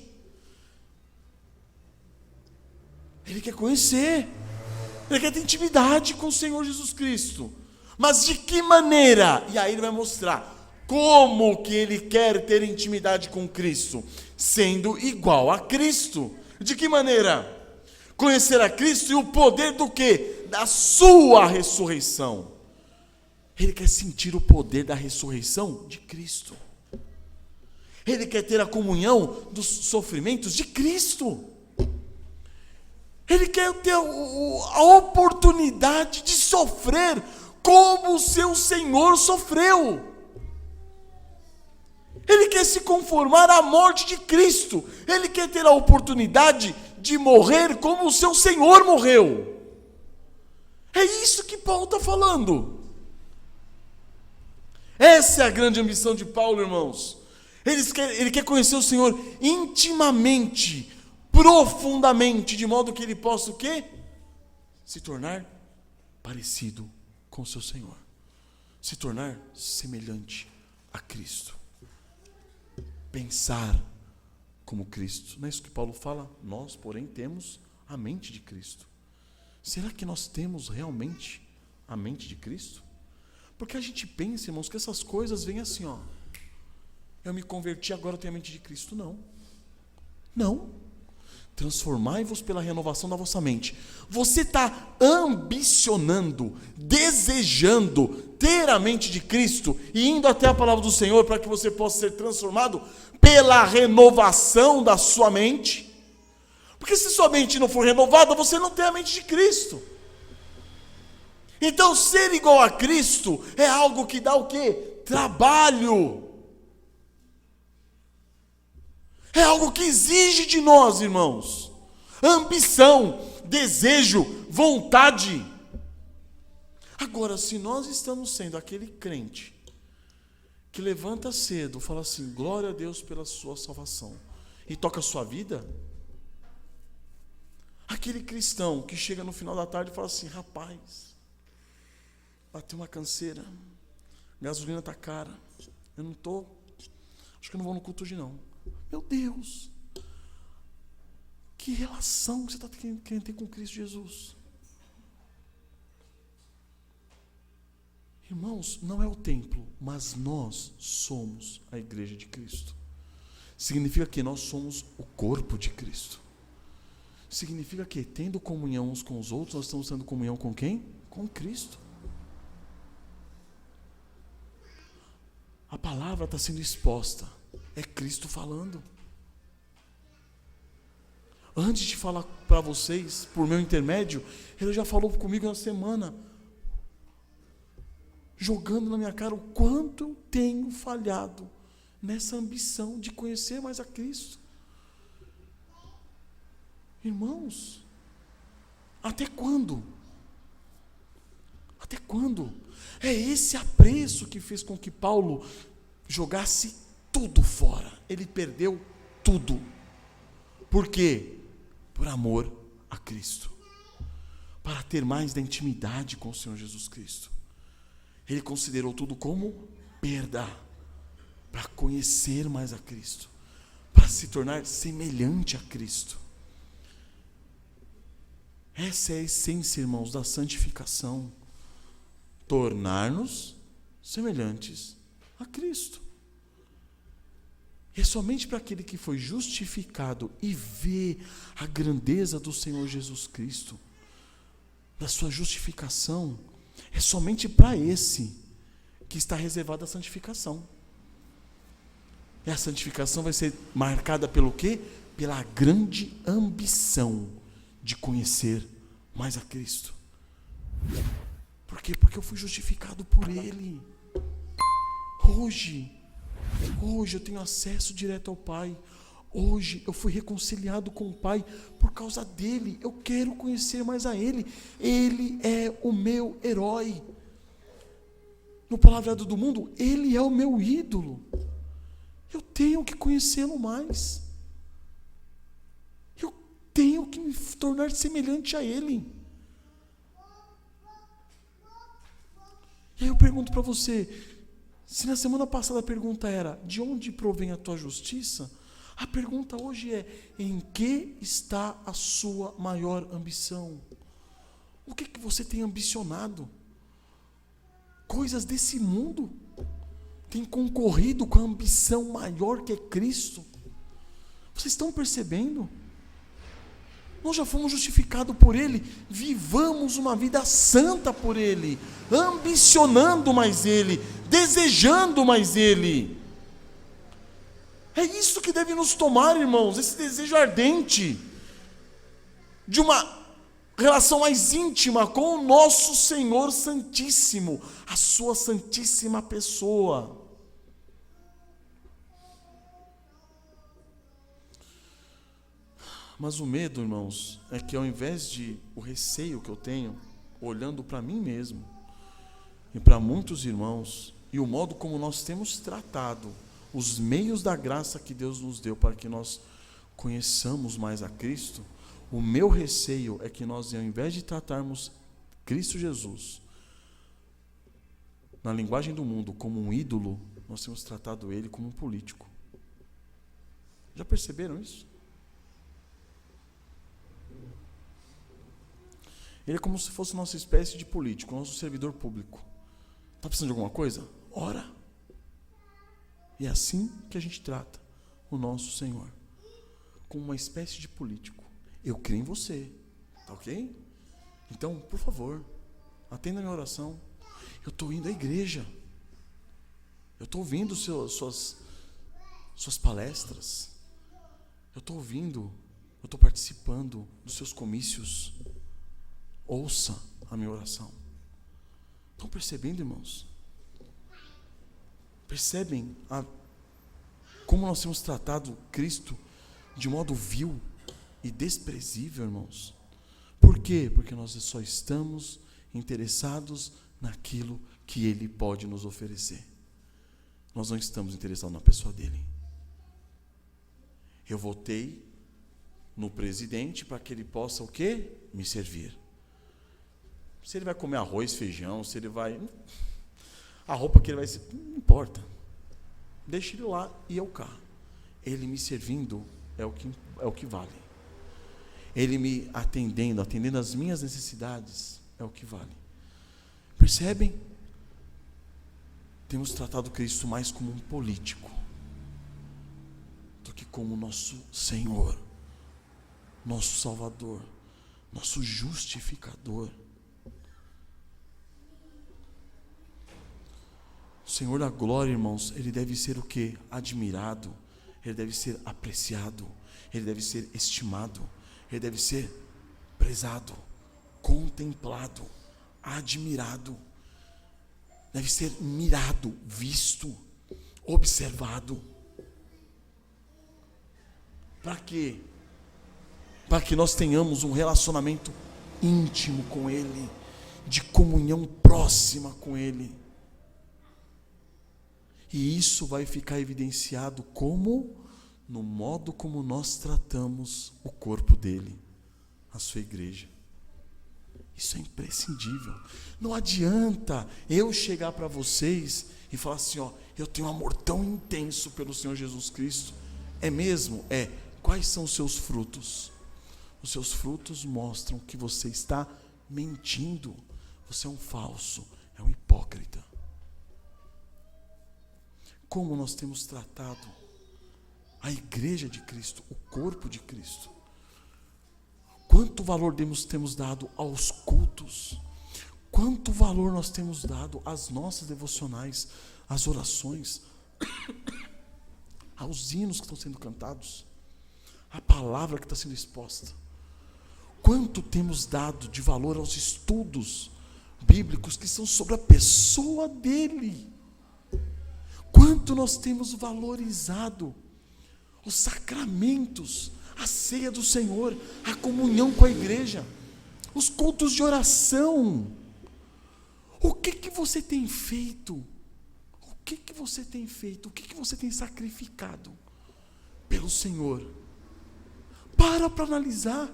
Ele quer conhecer. Ele quer ter intimidade com o Senhor Jesus Cristo. Mas de que maneira? E aí ele vai mostrar como que ele quer ter intimidade com Cristo, sendo igual a Cristo. De que maneira? Conhecer a Cristo e o poder do quê? Da sua ressurreição. Ele quer sentir o poder da ressurreição de Cristo. Ele quer ter a comunhão dos sofrimentos de Cristo. Ele quer ter a oportunidade de sofrer como o seu Senhor sofreu. Ele quer se conformar à morte de Cristo. Ele quer ter a oportunidade de morrer como o seu Senhor morreu. É isso que Paulo está falando. Essa é a grande ambição de Paulo, irmãos. Ele quer conhecer o Senhor intimamente, profundamente, de modo que ele possa o quê? Se tornar parecido com o seu Senhor. Se tornar semelhante a Cristo. Pensar como Cristo. Não é isso que Paulo fala? Nós, porém, temos a mente de Cristo. Será que nós temos realmente a mente de Cristo? Porque a gente pensa, irmãos, que essas coisas vêm assim, ó. Eu me converti, agora eu tenho a mente de Cristo. Não. Não. Transformai-vos pela renovação da vossa mente. Você está ambicionando, desejando ter a mente de Cristo e indo até a palavra do Senhor para que você possa ser transformado pela renovação da sua mente? Porque se sua mente não for renovada, você não tem a mente de Cristo. Então ser igual a Cristo é algo que dá o quê? Trabalho. É algo que exige de nós, irmãos, ambição, desejo, vontade. Agora, se nós estamos sendo aquele crente que levanta cedo, fala assim, glória a Deus pela sua salvação, e toca a sua vida, aquele cristão que chega no final da tarde e fala assim, rapaz, bateu uma canseira, gasolina está cara, acho que eu não vou no culto hoje não. Meu Deus, que relação que você está querendo ter com Cristo Jesus? Irmãos, não é o templo, mas nós somos a igreja de Cristo. Significa que nós somos o corpo de Cristo. Significa que, tendo comunhão uns com os outros, nós estamos tendo comunhão com quem? Com Cristo. A palavra está sendo exposta. É Cristo falando. Antes de falar para vocês, por meu intermédio, Ele já falou comigo na semana, jogando na minha cara o quanto eu tenho falhado nessa ambição de conhecer mais a Cristo. Irmãos, até quando? Até quando? É esse apreço que fez com que Paulo jogasse tudo fora. Ele perdeu tudo. Por quê? Por amor a Cristo. Para ter mais da intimidade com o Senhor Jesus Cristo. Ele considerou tudo como perda. Para conhecer mais a Cristo. Para se tornar semelhante a Cristo. Essa é a essência, irmãos, da santificação. Tornar-nos semelhantes a Cristo. É somente para aquele que foi justificado e vê a grandeza do Senhor Jesus Cristo, da sua justificação, é somente para esse que está reservada a santificação. E a santificação vai ser marcada pelo quê? Pela grande ambição de conhecer mais a Cristo. Por quê? Porque eu fui justificado por Ele. Hoje eu tenho acesso direto ao Pai. Hoje eu fui reconciliado com o Pai por causa dEle. Eu quero conhecer mais a Ele. Ele é o meu herói. No palavreado do mundo, Ele é o meu ídolo. Eu tenho que conhecê-lo mais. Eu tenho que me tornar semelhante a Ele. E aí eu pergunto para você, se na semana passada a pergunta era, de onde provém a tua justiça? A pergunta hoje é, em que está a sua maior ambição? O que você tem ambicionado? Coisas desse mundo têm concorrido com a ambição maior que é Cristo? Vocês estão percebendo? Nós já fomos justificados por Ele, vivamos uma vida santa por Ele, ambicionando mais Ele, desejando mais Ele. É isso que deve nos tomar, irmãos, esse desejo ardente, de uma relação mais íntima com o nosso Senhor Santíssimo, a sua Santíssima Pessoa. Mas o medo, irmãos, é que ao invés de o receio que eu tenho, olhando para mim mesmo e para muitos irmãos, e o modo como nós temos tratado os meios da graça que Deus nos deu para que nós conheçamos mais a Cristo, o meu receio é que nós, ao invés de tratarmos Cristo Jesus, na linguagem do mundo, como um ídolo, nós temos tratado Ele como um político. Já perceberam isso? Ele é como se fosse nossa espécie de político, nosso servidor público. Está precisando de alguma coisa? Ora. E é assim que a gente trata o nosso Senhor, como uma espécie de político. Eu creio em você, tá ok? Então, por favor, atenda a minha oração. Eu estou indo à igreja. Eu estou ouvindo suas palestras. Eu estou ouvindo, eu estou participando dos seus comícios. Ouça a minha oração. Estão percebendo, irmãos? Percebem como nós temos tratado Cristo de modo vil e desprezível, irmãos? Por quê? Porque nós só estamos interessados naquilo que Ele pode nos oferecer. Nós não estamos interessados na pessoa dEle. Eu votei no presidente para que ele possa o quê? Me servir. Se ele vai comer arroz, feijão, se ele vai... A roupa que ele vai... Não importa. Deixa ele lá e eu cá. Ele me servindo é o que vale. Ele me atendendo às minhas necessidades, é o que vale. Percebem? Temos tratado Cristo mais como um político do como nosso Senhor, nosso Salvador, nosso justificador. O Senhor da glória, irmãos, Ele deve ser o quê? Admirado, Ele deve ser apreciado, Ele deve ser estimado, Ele deve ser prezado, contemplado, admirado, deve ser mirado, visto, observado. Para quê? Para que nós tenhamos um relacionamento íntimo com Ele, de comunhão próxima com Ele. E isso vai ficar evidenciado como? No modo como nós tratamos o corpo dele, a sua igreja. Isso é imprescindível. Não adianta eu chegar para vocês e falar assim, ó, eu tenho um amor tão intenso pelo Senhor Jesus Cristo. É mesmo? É. Quais são os seus frutos? Os seus frutos mostram que você está mentindo. Você é um falso, é um hipócrita. Como nós temos tratado a igreja de Cristo, o corpo de Cristo. Quanto valor temos dado aos cultos. Quanto valor nós temos dado às nossas devocionais, às orações, aos hinos que estão sendo cantados, à palavra que está sendo exposta. Quanto temos dado de valor aos estudos bíblicos que são sobre a pessoa dele. Quanto nós temos valorizado os sacramentos, a ceia do Senhor, a comunhão com a igreja, os cultos de oração. O que você tem feito? O que você tem feito? O que você tem sacrificado pelo Senhor? Para analisar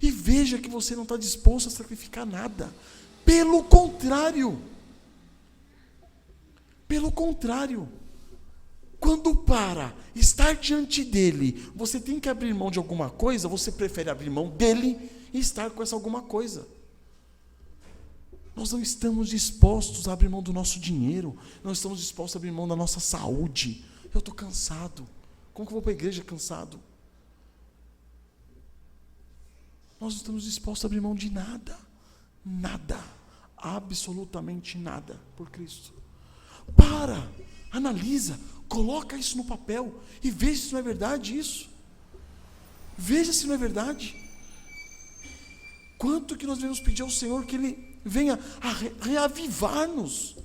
e veja que você não está disposto a sacrificar nada. Pelo contrário, quando para estar diante dele, você tem que abrir mão de alguma coisa, você prefere abrir mão dele e estar com essa alguma coisa. Nós não estamos dispostos a abrir mão do nosso dinheiro, não estamos dispostos a abrir mão da nossa saúde. Eu estou cansado. Como que eu vou para a igreja cansado? Nós não estamos dispostos a abrir mão de nada. Nada. Absolutamente nada por Cristo. Analisa, coloca isso no papel e veja se não é verdade isso. Veja se não é verdade. Quanto que nós devemos pedir ao Senhor que Ele venha a reavivar-nos,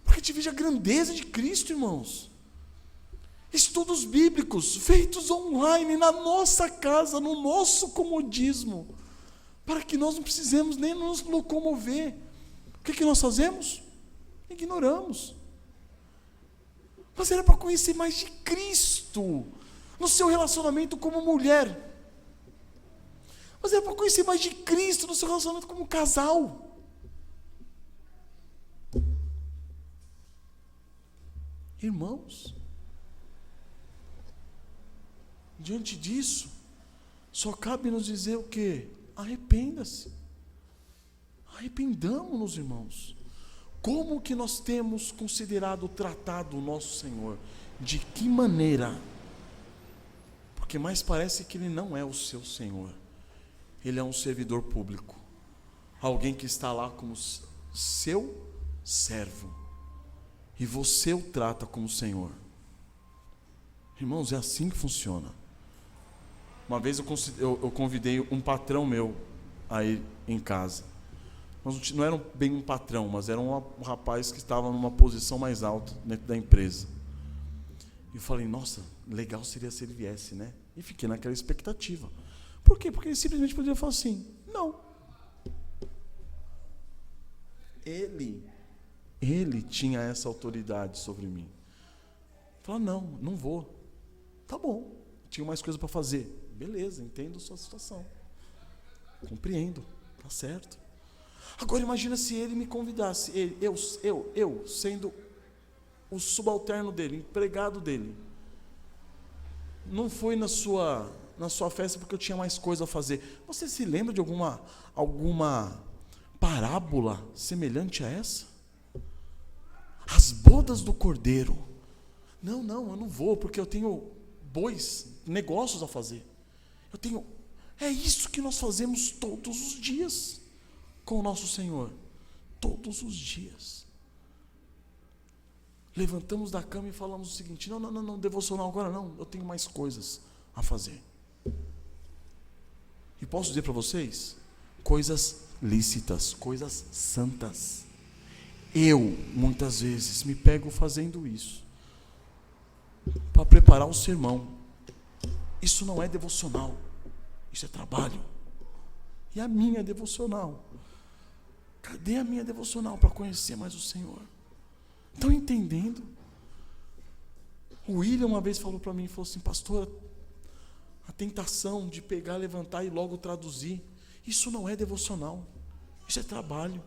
para que a gente veja a grandeza de Cristo, irmãos. Estudos bíblicos feitos online, na nossa casa, no nosso comodismo, para que nós não precisemos nem nos locomover. O que nós fazemos? Ignoramos. Mas era para conhecer mais de Cristo no seu relacionamento como mulher. Mas era para conhecer mais de Cristo no seu relacionamento como casal. Irmãos, diante disso, só cabe nos dizer o quê? Arrependa-se. Arrependamos-nos, irmãos. Como que nós temos considerado, tratado o nosso Senhor? De que maneira? Porque mais parece que Ele não é o seu Senhor. Ele é um servidor público. Alguém que está lá como seu servo. E você o trata como Senhor. Irmãos, é assim que funciona. Uma vez eu convidei um patrão meu a ir em casa. Não era bem um patrão, mas era um rapaz que estava numa posição mais alta dentro da empresa. E eu falei, nossa, legal seria se ele viesse, né? E fiquei naquela expectativa. Por quê? Porque ele simplesmente poderia falar assim, não. Ele tinha essa autoridade sobre mim. Falar, não vou. Tá bom, tinha mais coisa para fazer. Beleza, entendo a sua situação. Compreendo, tá certo. Agora imagina se ele me convidasse, eu sendo o subalterno dele, empregado dele. Não fui na sua festa porque eu tinha mais coisa a fazer. Você se lembra de alguma parábola semelhante a essa? As bodas do Cordeiro. Não, eu não vou porque eu tenho bois, negócios a fazer. É isso que nós fazemos todos os dias com o nosso Senhor. Todos os dias. Levantamos da cama e falamos o seguinte: não, devocional agora não, eu tenho mais coisas a fazer. E posso dizer para vocês, coisas lícitas, coisas santas. Eu, muitas vezes, me pego fazendo isso, para preparar um sermão. Isso não é devocional, isso é trabalho. E a minha devocional? Cadê a minha devocional para conhecer mais o Senhor? Estão entendendo? O William uma vez falou para mim, falou assim: pastor, a tentação de pegar, levantar e logo traduzir, isso não é devocional, isso é trabalho.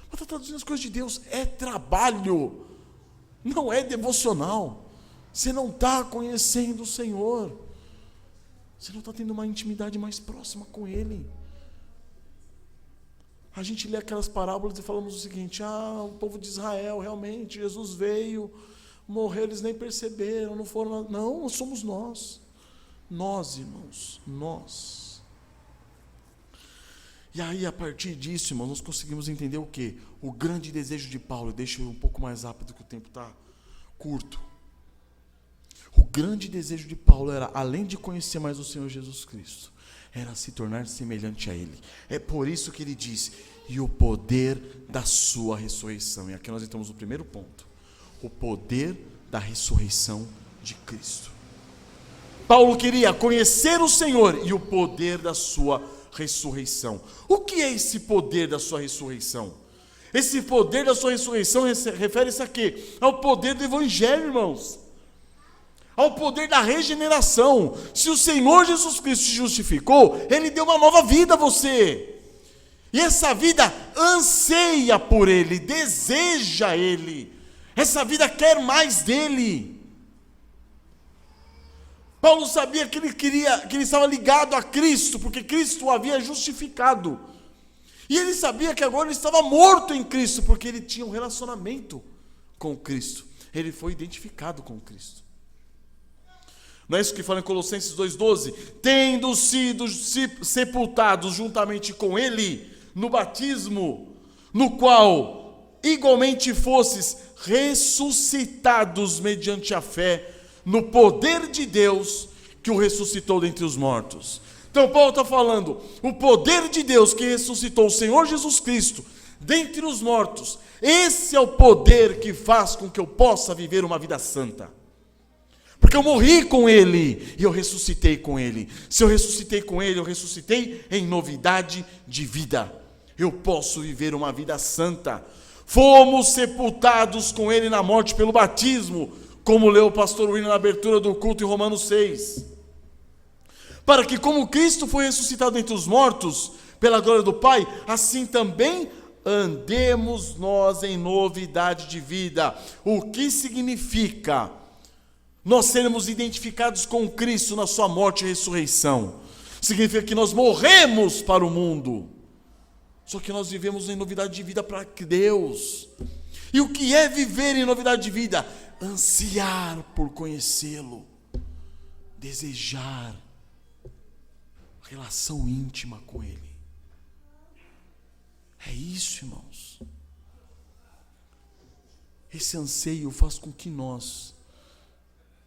Mas está traduzindo as coisas de Deus, é trabalho, não é devocional. Você não está conhecendo o Senhor, você não está tendo uma intimidade mais próxima com Ele. A gente lê aquelas parábolas e falamos o seguinte: o povo de Israel, realmente, Jesus veio, morreu, eles nem perceberam, não foram. Não, somos nós. Nós, irmãos, nós. E aí, a partir disso, irmãos, nós conseguimos entender o quê? O grande desejo de Paulo. Deixa eu ir um pouco mais rápido, que o tempo está curto. O grande desejo de Paulo era, além de conhecer mais o Senhor Jesus Cristo, era se tornar semelhante a Ele. É por isso que ele diz: e o poder da sua ressurreição. E aqui nós entramos no primeiro ponto: o poder da ressurreição de Cristo. Paulo queria conhecer o Senhor e o poder da sua ressurreição. O que é esse poder da sua ressurreição? Esse poder da sua ressurreição refere-se a quê? Ao poder do Evangelho, irmãos. Ao poder da regeneração. Se o Senhor Jesus Cristo te justificou, Ele deu uma nova vida a você. E essa vida anseia por Ele, deseja Ele. Essa vida quer mais dEle. Paulo sabia que ele estava ligado a Cristo, porque Cristo o havia justificado. E ele sabia que agora ele estava morto em Cristo, porque ele tinha um relacionamento com Cristo. Ele foi identificado com Cristo. Não é isso que fala em Colossenses 2,12? Tendo sido sepultados juntamente com Ele no batismo, no qual igualmente fosses ressuscitados mediante a fé no poder de Deus que o ressuscitou dentre os mortos. Então Paulo está falando, o poder de Deus que ressuscitou o Senhor Jesus Cristo dentre os mortos, esse é o poder que faz com que eu possa viver uma vida santa. Porque eu morri com Ele e eu ressuscitei com Ele. Se eu ressuscitei com Ele, eu ressuscitei em novidade de vida. Eu posso viver uma vida santa. Fomos sepultados com Ele na morte pelo batismo, como leu o pastor William na abertura do culto em Romanos 6. Para que, como Cristo foi ressuscitado entre os mortos, pela glória do Pai, assim também andemos nós em novidade de vida. O que significa nós sermos identificados com Cristo na sua morte e ressurreição? Significa que nós morremos para o mundo, só que nós vivemos em novidade de vida para Deus. E o que é viver em novidade de vida? Ansiar por conhecê-lo, desejar relação íntima com Ele. É isso, irmãos. Esse anseio faz com que nós,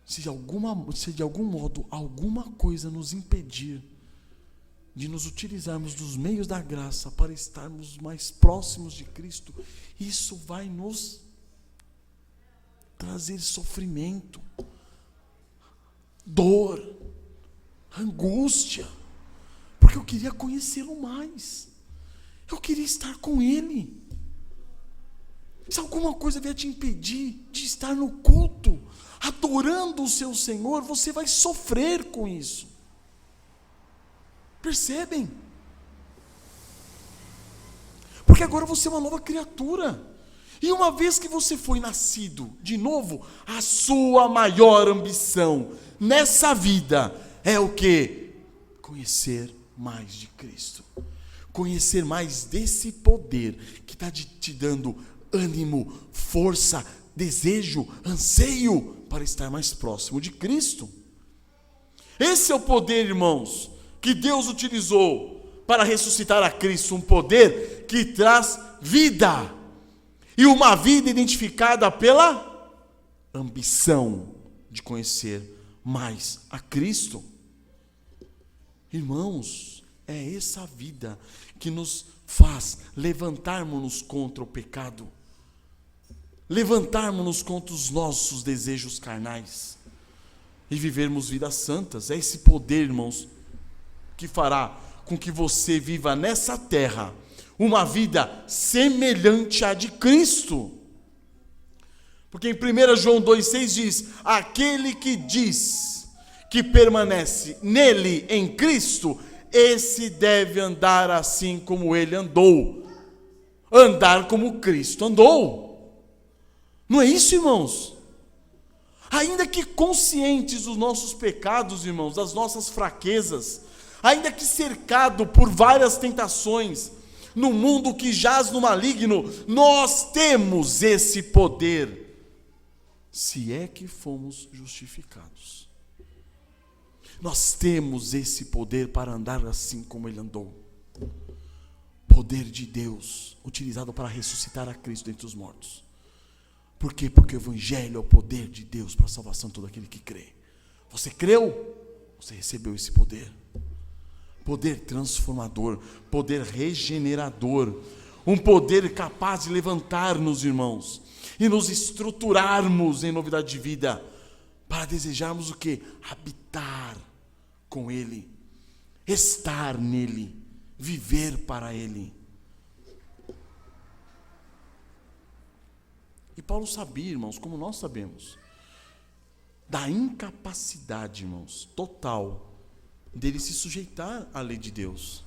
se de algum modo alguma coisa nos impedir de nos utilizarmos dos meios da graça para estarmos mais próximos de Cristo, isso vai nos trazer sofrimento, dor, angústia, porque eu queria conhecê-lo mais, eu queria estar com Ele. Se alguma coisa vier te impedir de estar no culto, adorando o seu Senhor, você vai sofrer com isso. Percebem? Porque agora você é uma nova criatura. E uma vez que você foi nascido de novo, a sua maior ambição nessa vida é o quê? Conhecer mais de Cristo. Conhecer mais desse poder que está te dando ânimo, força, desejo, anseio para estar mais próximo de Cristo. Esse é o poder, irmãos, que Deus utilizou para ressuscitar a Cristo, um poder que traz vida, e uma vida identificada pela ambição de conhecer mais a Cristo. Irmãos, é essa vida que nos faz levantarmos-nos contra o pecado, levantarmos-nos contra os nossos desejos carnais e vivermos vidas santas. É esse poder, irmãos, que fará com que você viva nessa terra uma vida semelhante à de Cristo. Porque em 1 João 2,6 diz: aquele que diz que permanece nele, em Cristo, esse deve andar assim como ele andou. Andar como Cristo andou. Não é isso, irmãos? Ainda que conscientes dos nossos pecados, irmãos, das nossas fraquezas, ainda que cercado por várias tentações, no mundo que jaz no maligno, nós temos esse poder, se é que fomos justificados. Nós temos esse poder para andar assim como ele andou. Poder de Deus, utilizado para ressuscitar a Cristo dentre os mortos. Por quê? Porque o Evangelho é o poder de Deus para a salvação de todo aquele que crê. Você creu? Você recebeu esse poder. Poder transformador, poder regenerador, um poder capaz de levantar-nos, irmãos, e nos estruturarmos em novidade de vida, para desejarmos o quê? Habitar com Ele, estar nele, viver para Ele. E Paulo sabia, irmãos, como nós sabemos, da incapacidade, irmãos, total, dele se sujeitar à lei de Deus.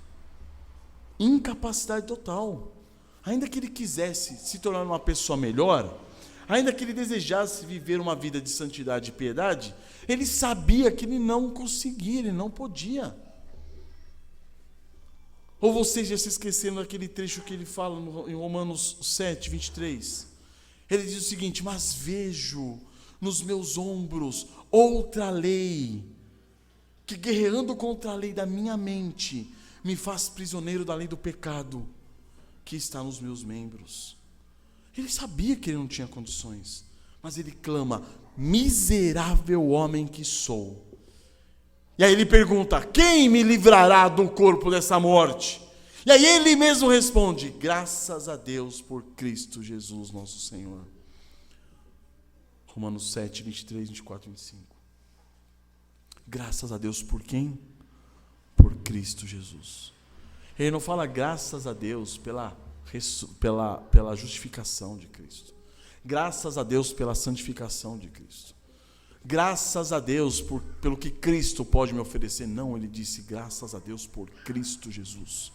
Incapacidade total. Ainda que ele quisesse se tornar uma pessoa melhor, ainda que ele desejasse viver uma vida de santidade e piedade, ele sabia que ele não conseguia, ele não podia. Ou vocês já se esqueceram daquele trecho que ele fala em Romanos 7, 23? Ele diz o seguinte: mas vejo nos meus ombros outra lei, que guerreando contra a lei da minha mente, me faz prisioneiro da lei do pecado, que está nos meus membros. Ele sabia que ele não tinha condições, mas ele clama: miserável homem que sou. E aí ele pergunta: quem me livrará do corpo dessa morte? E aí ele mesmo responde: graças a Deus por Cristo Jesus nosso Senhor. Romanos 7, 23, 24 e 25. Graças a Deus por quem? Por Cristo Jesus. Ele não fala graças a Deus pela justificação de Cristo. Graças a Deus pela santificação de Cristo. Graças a Deus pelo que Cristo pode me oferecer. Não, ele disse graças a Deus por Cristo Jesus.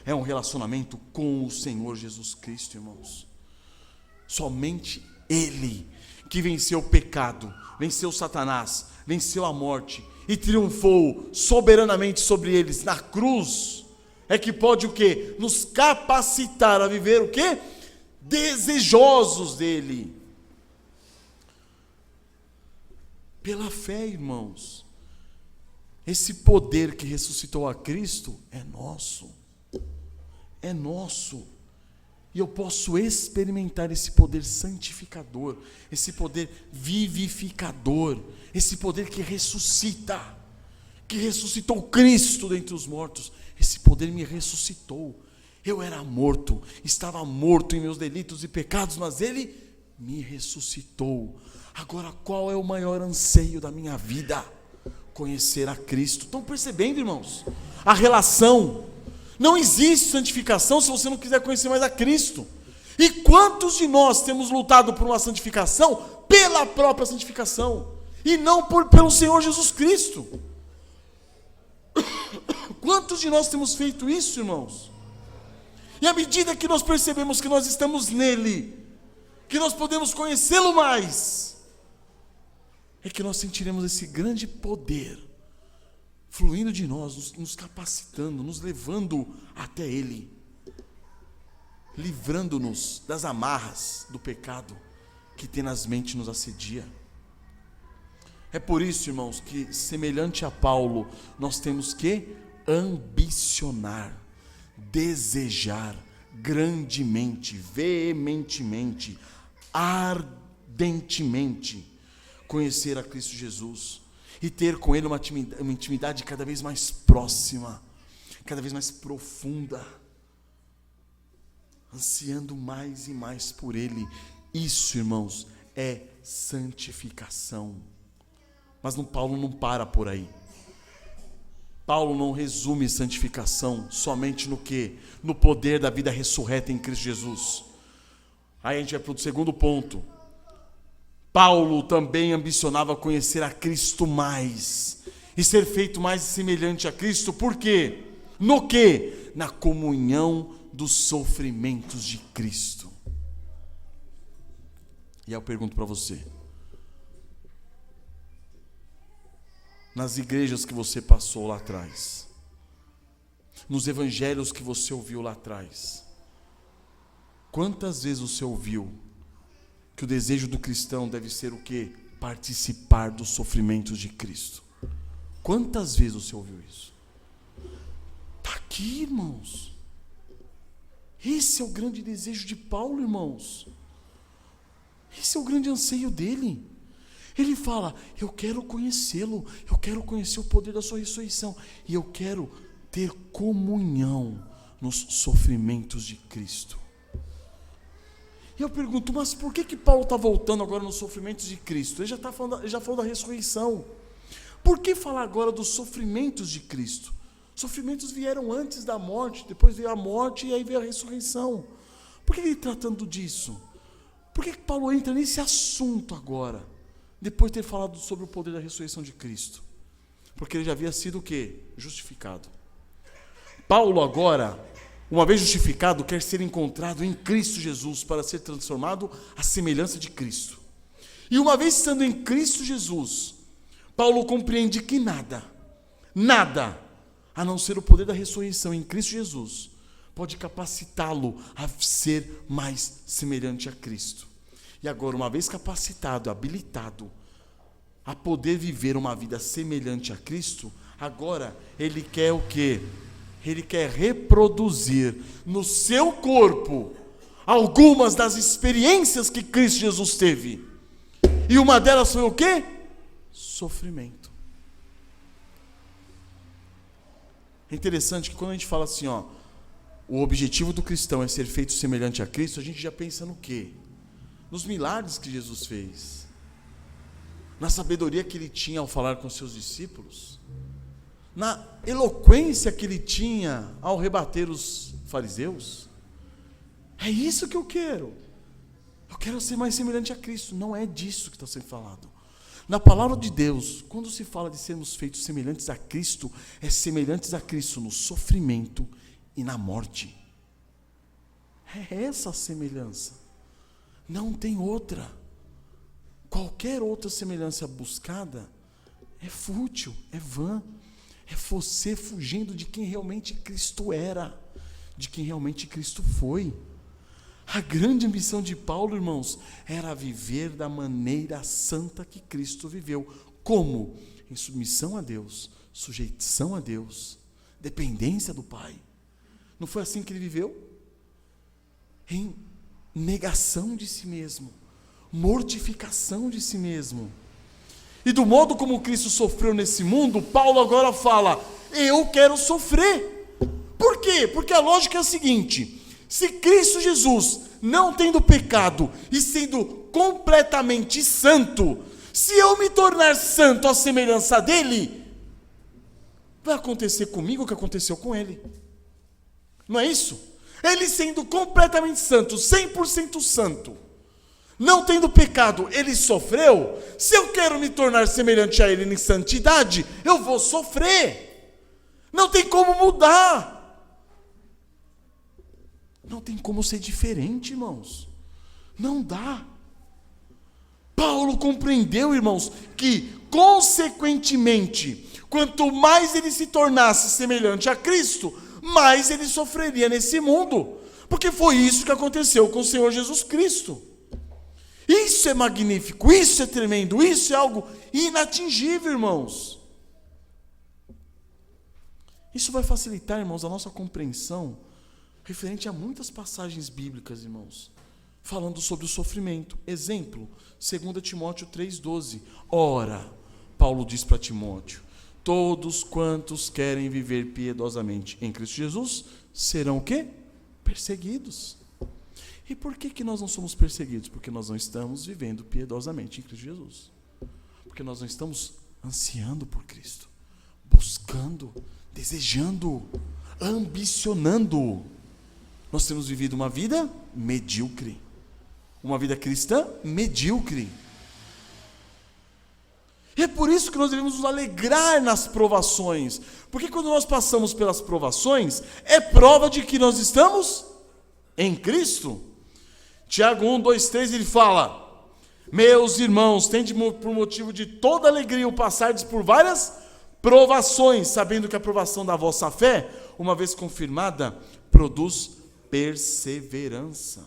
É um relacionamento com o Senhor Jesus Cristo, irmãos. Somente Ele, que venceu o pecado, venceu Satanás, venceu a morte e triunfou soberanamente sobre eles na cruz, é que pode o quê? Nos capacitar a viver o quê? Desejosos dele. Pela fé, irmãos. Esse poder que ressuscitou a Cristo é nosso. É nosso. E eu posso experimentar esse poder santificador, esse poder vivificador, esse poder que ressuscita, que ressuscitou Cristo dentre os mortos. Esse poder me ressuscitou. Eu era morto, estava morto em meus delitos e pecados, mas Ele me ressuscitou. Agora, qual é o maior anseio da minha vida? Conhecer a Cristo. Estão percebendo, irmãos? A relação. Não existe santificação se você não quiser conhecer mais a Cristo. E quantos de nós temos lutado por uma santificação pela própria santificação e não pelo Senhor Jesus Cristo? Quantos de nós temos feito isso, irmãos? E à medida que nós percebemos que nós estamos nele, que nós podemos conhecê-lo mais, é que nós sentiremos esse grande poder fluindo de nós, nos capacitando, nos levando até Ele, livrando-nos das amarras do pecado que tenazmente nos assedia. É por isso, irmãos, que semelhante a Paulo, nós temos que ambicionar, desejar grandemente, veementemente, ardentemente conhecer a Cristo Jesus e ter com Ele uma intimidade cada vez mais próxima, cada vez mais profunda, ansiando mais e mais por Ele. Isso, irmãos, é santificação. Mas Paulo não para por aí. Paulo não resume santificação somente no quê? No poder da vida ressurreta em Cristo Jesus. Aí a gente vai para o segundo ponto. Paulo também ambicionava conhecer a Cristo mais e ser feito mais semelhante a Cristo. Por quê? No quê? Na comunhão dos sofrimentos de Cristo. E aí eu pergunto para você, nas igrejas que você passou lá atrás, nos evangelhos que você ouviu lá atrás, quantas vezes você ouviu que o desejo do cristão deve ser o quê? Participar dos sofrimentos de Cristo? Quantas vezes você ouviu isso? Está aqui, irmãos. Esse é o grande desejo de Paulo, irmãos. Esse é o grande anseio dele. Ele fala, eu quero conhecê-lo, eu quero conhecer o poder da sua ressurreição, e eu quero ter comunhão nos sofrimentos de Cristo. E eu pergunto, mas por que Paulo está voltando agora nos sofrimentos de Cristo? Ele já falou da ressurreição. Por que falar agora dos sofrimentos de Cristo? Sofrimentos vieram antes da morte, depois veio a morte e aí veio a ressurreição. Por que ele está tratando disso? Por que Paulo entra nesse assunto agora, depois de ter falado sobre o poder da ressurreição de Cristo? Porque ele já havia sido o quê? Justificado. Paulo agora, uma vez justificado, quer ser encontrado em Cristo Jesus para ser transformado à semelhança de Cristo. E uma vez estando em Cristo Jesus, Paulo compreende que nada, a não ser o poder da ressurreição em Cristo Jesus, pode capacitá-lo a ser mais semelhante a Cristo. E agora, uma vez capacitado, habilitado a poder viver uma vida semelhante a Cristo, agora ele quer o quê? Ele quer reproduzir no seu corpo algumas das experiências que Cristo Jesus teve. E uma delas foi o quê? Sofrimento. É interessante que quando a gente fala assim, o objetivo do cristão é ser feito semelhante a Cristo, a gente já pensa no quê? Nos milagres que Jesus fez, na sabedoria que ele tinha ao falar com seus discípulos, na eloquência que ele tinha ao rebater os fariseus. É isso que eu quero. Eu quero ser mais semelhante a Cristo. Não é disso que está sendo falado. Na palavra de Deus, quando se fala de sermos feitos semelhantes a Cristo, é semelhantes a Cristo no sofrimento e na morte. É essa a semelhança. Não tem outra. Qualquer outra semelhança buscada é fútil, é vã. É você fugindo de quem realmente Cristo era, de quem realmente Cristo foi. A grande ambição de Paulo, irmãos, era viver da maneira santa que Cristo viveu. Como? Em submissão a Deus, sujeição a Deus, dependência do Pai. Não foi assim que ele viveu? Em negação de si mesmo, mortificação de si mesmo. E do modo como Cristo sofreu nesse mundo, Paulo agora fala, eu quero sofrer. Por quê? Porque a lógica é a seguinte, se Cristo Jesus, não tendo pecado e sendo completamente santo, se eu me tornar santo à semelhança dele, vai acontecer comigo o que aconteceu com ele. Não é isso? Ele sendo completamente santo, 100% santo, não tendo pecado, ele sofreu. Se eu quero me tornar semelhante a ele em santidade, eu vou sofrer. Não tem como mudar. Não tem como ser diferente, irmãos. Não dá. Paulo compreendeu, irmãos, que, consequentemente, quanto mais ele se tornasse semelhante a Cristo, mais ele sofreria nesse mundo. Porque foi isso que aconteceu com o Senhor Jesus Cristo. Isso é magnífico, isso é tremendo, isso é algo inatingível, irmãos. Isso vai facilitar, irmãos, a nossa compreensão referente a muitas passagens bíblicas, irmãos, falando sobre o sofrimento. Exemplo, 2 Timóteo 3,12. Ora, Paulo diz para Timóteo: todos quantos querem viver piedosamente em Cristo Jesus serão o quê? Perseguidos. E por que nós não somos perseguidos? Porque nós não estamos vivendo piedosamente em Cristo Jesus. Porque nós não estamos ansiando por Cristo, buscando, desejando, ambicionando. Nós temos vivido uma vida medíocre, uma vida cristã medíocre. E é por isso que nós devemos nos alegrar nas provações, porque quando nós passamos pelas provações, é prova de que nós estamos em Cristo. Tiago 1, 2, 3, ele fala: meus irmãos, tende por motivo de toda alegria o passardes por várias provações, sabendo que a provação da vossa fé, uma vez confirmada, produz perseverança.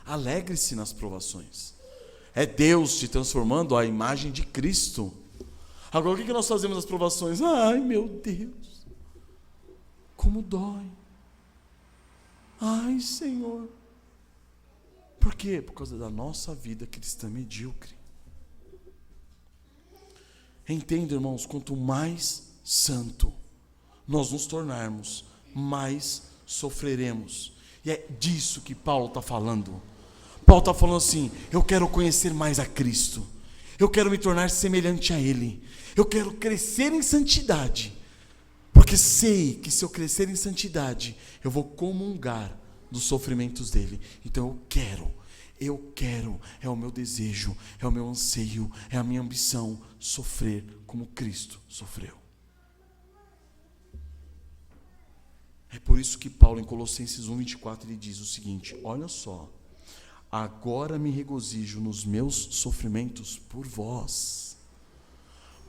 Alegre-se nas provações. É Deus te transformando à imagem de Cristo. Agora, o que nós fazemos nas provações? Ai, meu Deus, como dói. Ai, Senhor. Por quê? Por causa da nossa vida cristã medíocre. Entenda, irmãos, quanto mais santo nós nos tornarmos, mais sofreremos. E é disso que Paulo está falando. Paulo está falando assim: eu quero conhecer mais a Cristo, eu quero me tornar semelhante a Ele, eu quero crescer em santidade, porque sei que se eu crescer em santidade, eu vou comungar dos sofrimentos dele. Então eu quero, é o meu desejo, é o meu anseio, é a minha ambição, sofrer como Cristo sofreu. É por isso que Paulo, em Colossenses 1:24, ele diz o seguinte: olha só, agora me regozijo nos meus sofrimentos por vós.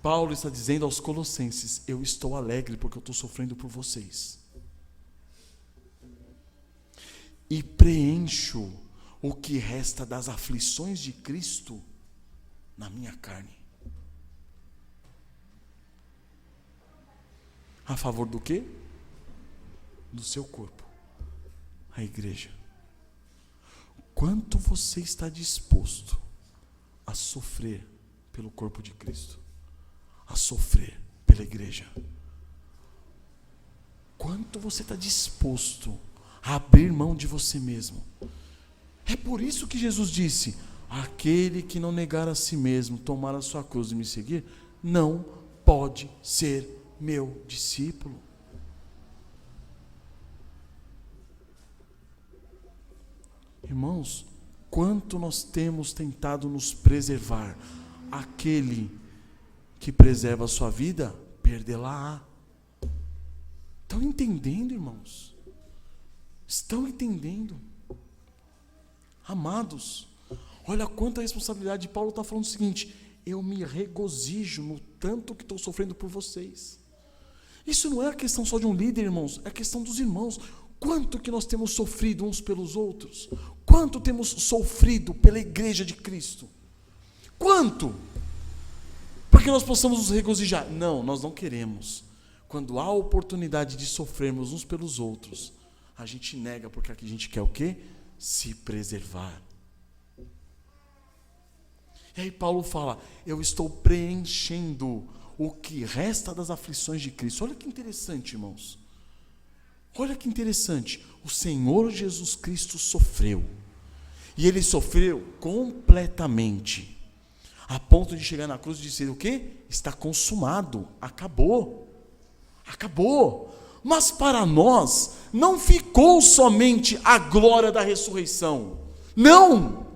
Paulo está dizendo aos Colossenses: eu estou alegre porque eu estou sofrendo por vocês. E preencho o que resta das aflições de Cristo na minha carne. A favor do quê? Do seu corpo, a igreja. Quanto você está disposto a sofrer pelo corpo de Cristo? A sofrer pela igreja? Quanto você está disposto a abrir mão de você mesmo? É por isso que Jesus disse: aquele que não negar a si mesmo, tomar a sua cruz e me seguir, não pode ser meu discípulo. Irmãos, quanto nós temos tentado nos preservar. Aquele que preserva a sua vida, perdê-la-á. Estão entendendo, irmãos? Estão entendendo? Amados, olha quanta responsabilidade. Paulo está falando o seguinte: eu me regozijo no tanto que estou sofrendo por vocês. Isso não é a questão só de um líder, irmãos, é a questão dos irmãos. Quanto que nós temos sofrido uns pelos outros? Quanto temos sofrido pela igreja de Cristo? Quanto? Para que nós possamos nos regozijar. Não, nós não queremos. Quando há a oportunidade de sofrermos uns pelos outros, a gente nega, porque aqui a gente quer o quê? Se preservar. E aí Paulo fala: eu estou preenchendo o que resta das aflições de Cristo. Olha que interessante, irmãos. Olha que interessante. O Senhor Jesus Cristo sofreu. E Ele sofreu completamente, a ponto de chegar na cruz e dizer o quê? Está consumado, acabou. Acabou. Mas para nós, não ficou somente a glória da ressurreição. Não!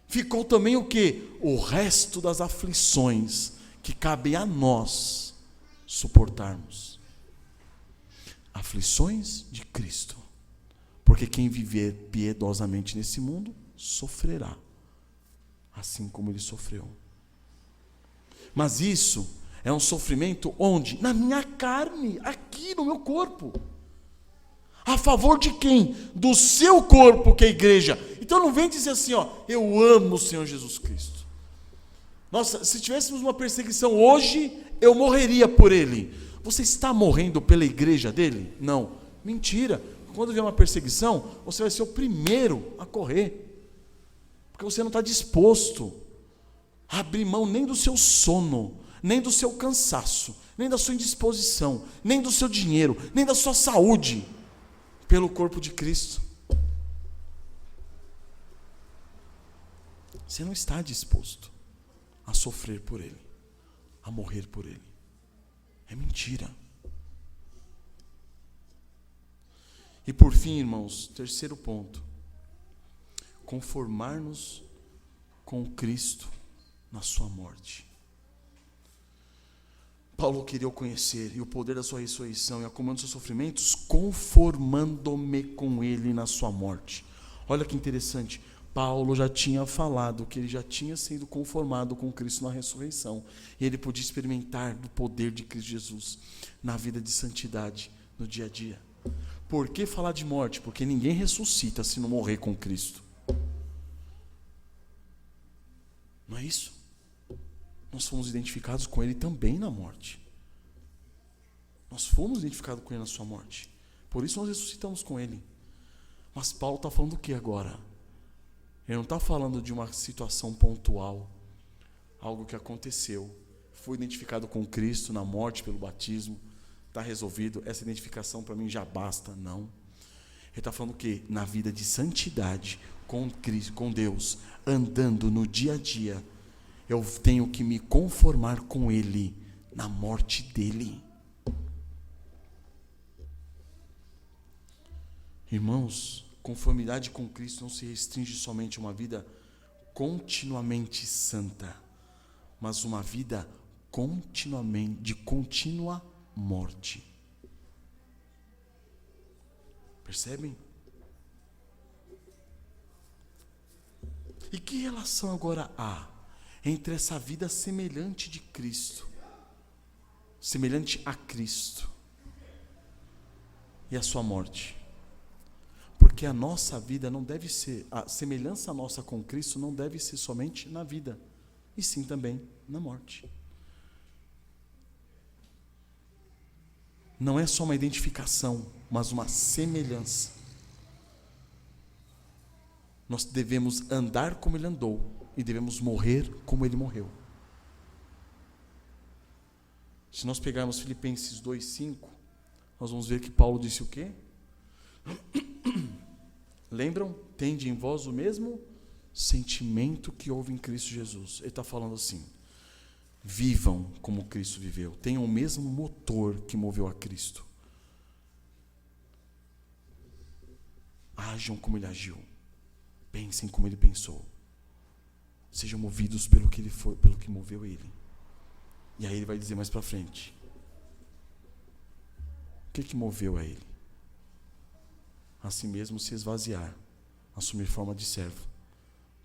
Ficou também o quê? O resto das aflições que cabem a nós suportarmos. Aflições de Cristo. Porque quem viver piedosamente nesse mundo, sofrerá. Assim como Ele sofreu. Mas isso é um sofrimento onde? Na minha carne, aqui no meu corpo. A favor de quem? Do seu corpo, que é a igreja. Então não vem dizer assim, eu amo o Senhor Jesus Cristo. Nossa, se tivéssemos uma perseguição hoje, eu morreria por ele. Você está morrendo pela igreja dele? Não. Mentira. Quando vier uma perseguição, você vai ser o primeiro a correr. Porque você não está disposto a abrir mão nem do seu sono, nem do seu cansaço, nem da sua indisposição, nem do seu dinheiro, nem da sua saúde, pelo corpo de Cristo. Você não está disposto a sofrer por Ele, a morrer por Ele. É mentira. E por fim, irmãos, terceiro ponto: conformar-nos com Cristo na sua morte. Paulo queria o conhecer e o poder da sua ressurreição e a comunhão dos seus sofrimentos, conformando-me com ele na sua morte. Olha que interessante, Paulo já tinha falado que ele já tinha sido conformado com Cristo na ressurreição, e ele podia experimentar do poder de Cristo Jesus na vida de santidade, no dia a dia. Por que falar de morte? Porque ninguém ressuscita se não morrer com Cristo. Não é isso? Nós fomos identificados com Ele também na morte. Nós fomos identificados com Ele na sua morte. Por isso nós ressuscitamos com Ele. Mas Paulo está falando do que agora? Ele não está falando de uma situação pontual, algo que aconteceu. Fui identificado com Cristo na morte pelo batismo, está resolvido, essa identificação para mim já basta. Não. Ele está falando o quê? Na vida de santidade com Cristo, com Deus, andando no dia a dia, eu tenho que me conformar com Ele na morte dEle. Irmãos, conformidade com Cristo não se restringe somente a uma vida continuamente santa, mas uma vida de contínua morte. Percebem? E que relação agora há entre essa vida semelhante de Cristo, semelhante a Cristo, e a sua morte? Porque a nossa vida não deve ser, a semelhança nossa com Cristo não deve ser somente na vida, e sim também na morte. Não é só uma identificação, mas uma semelhança. Nós devemos andar como Ele andou e devemos morrer como Ele morreu. Se nós pegarmos Filipenses 2:5, nós vamos ver que Paulo disse o quê? Lembram? Tende em vós o mesmo sentimento que houve em Cristo Jesus. Ele está falando assim: vivam como Cristo viveu, tenham o mesmo motor que moveu a Cristo, ajam como Ele agiu, pensem como Ele pensou, sejam movidos pelo que Ele foi, pelo que moveu Ele. E aí ele vai dizer mais para frente, o que moveu a Ele? A si mesmo se esvaziar, assumir forma de servo,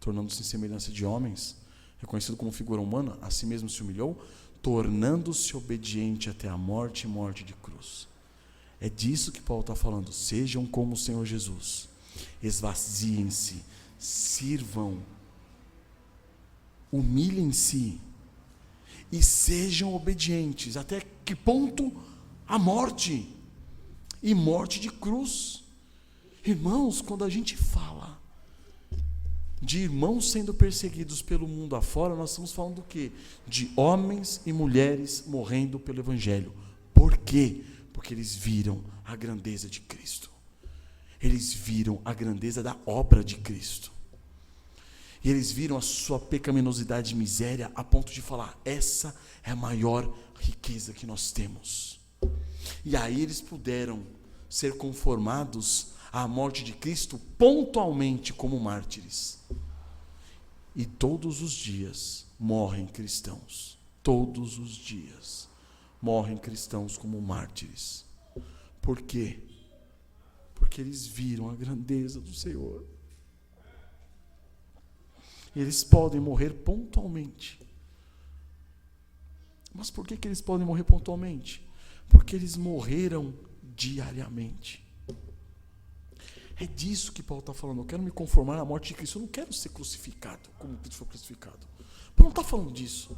tornando-se em semelhança de homens, reconhecido como figura humana, a si mesmo se humilhou, tornando-se obediente até a morte e morte de cruz. É disso que Paulo está falando. Sejam como o Senhor Jesus, esvaziem-se, sirvam, humilhem-se e sejam obedientes. Até que ponto? A morte, e morte de cruz. Irmãos, quando a gente fala de irmãos sendo perseguidos pelo mundo afora, nós estamos falando do quê? De homens e mulheres morrendo pelo Evangelho. Por quê? Porque eles viram a grandeza de Cristo. Eles viram a grandeza da obra de Cristo. E eles viram a sua pecaminosidade e miséria a ponto de falar: essa é a maior riqueza que nós temos. E aí eles puderam ser conformados à morte de Cristo pontualmente como mártires. E todos os dias morrem cristãos. Todos os dias morrem cristãos como mártires. Por quê? Porque eles viram a grandeza do Senhor. Eles podem morrer pontualmente. Mas por que que eles podem morrer pontualmente? Porque eles morreram diariamente. É disso que Paulo está falando. Eu quero me conformar à morte de Cristo. Eu não quero ser crucificado como Cristo foi crucificado. Paulo não está falando disso.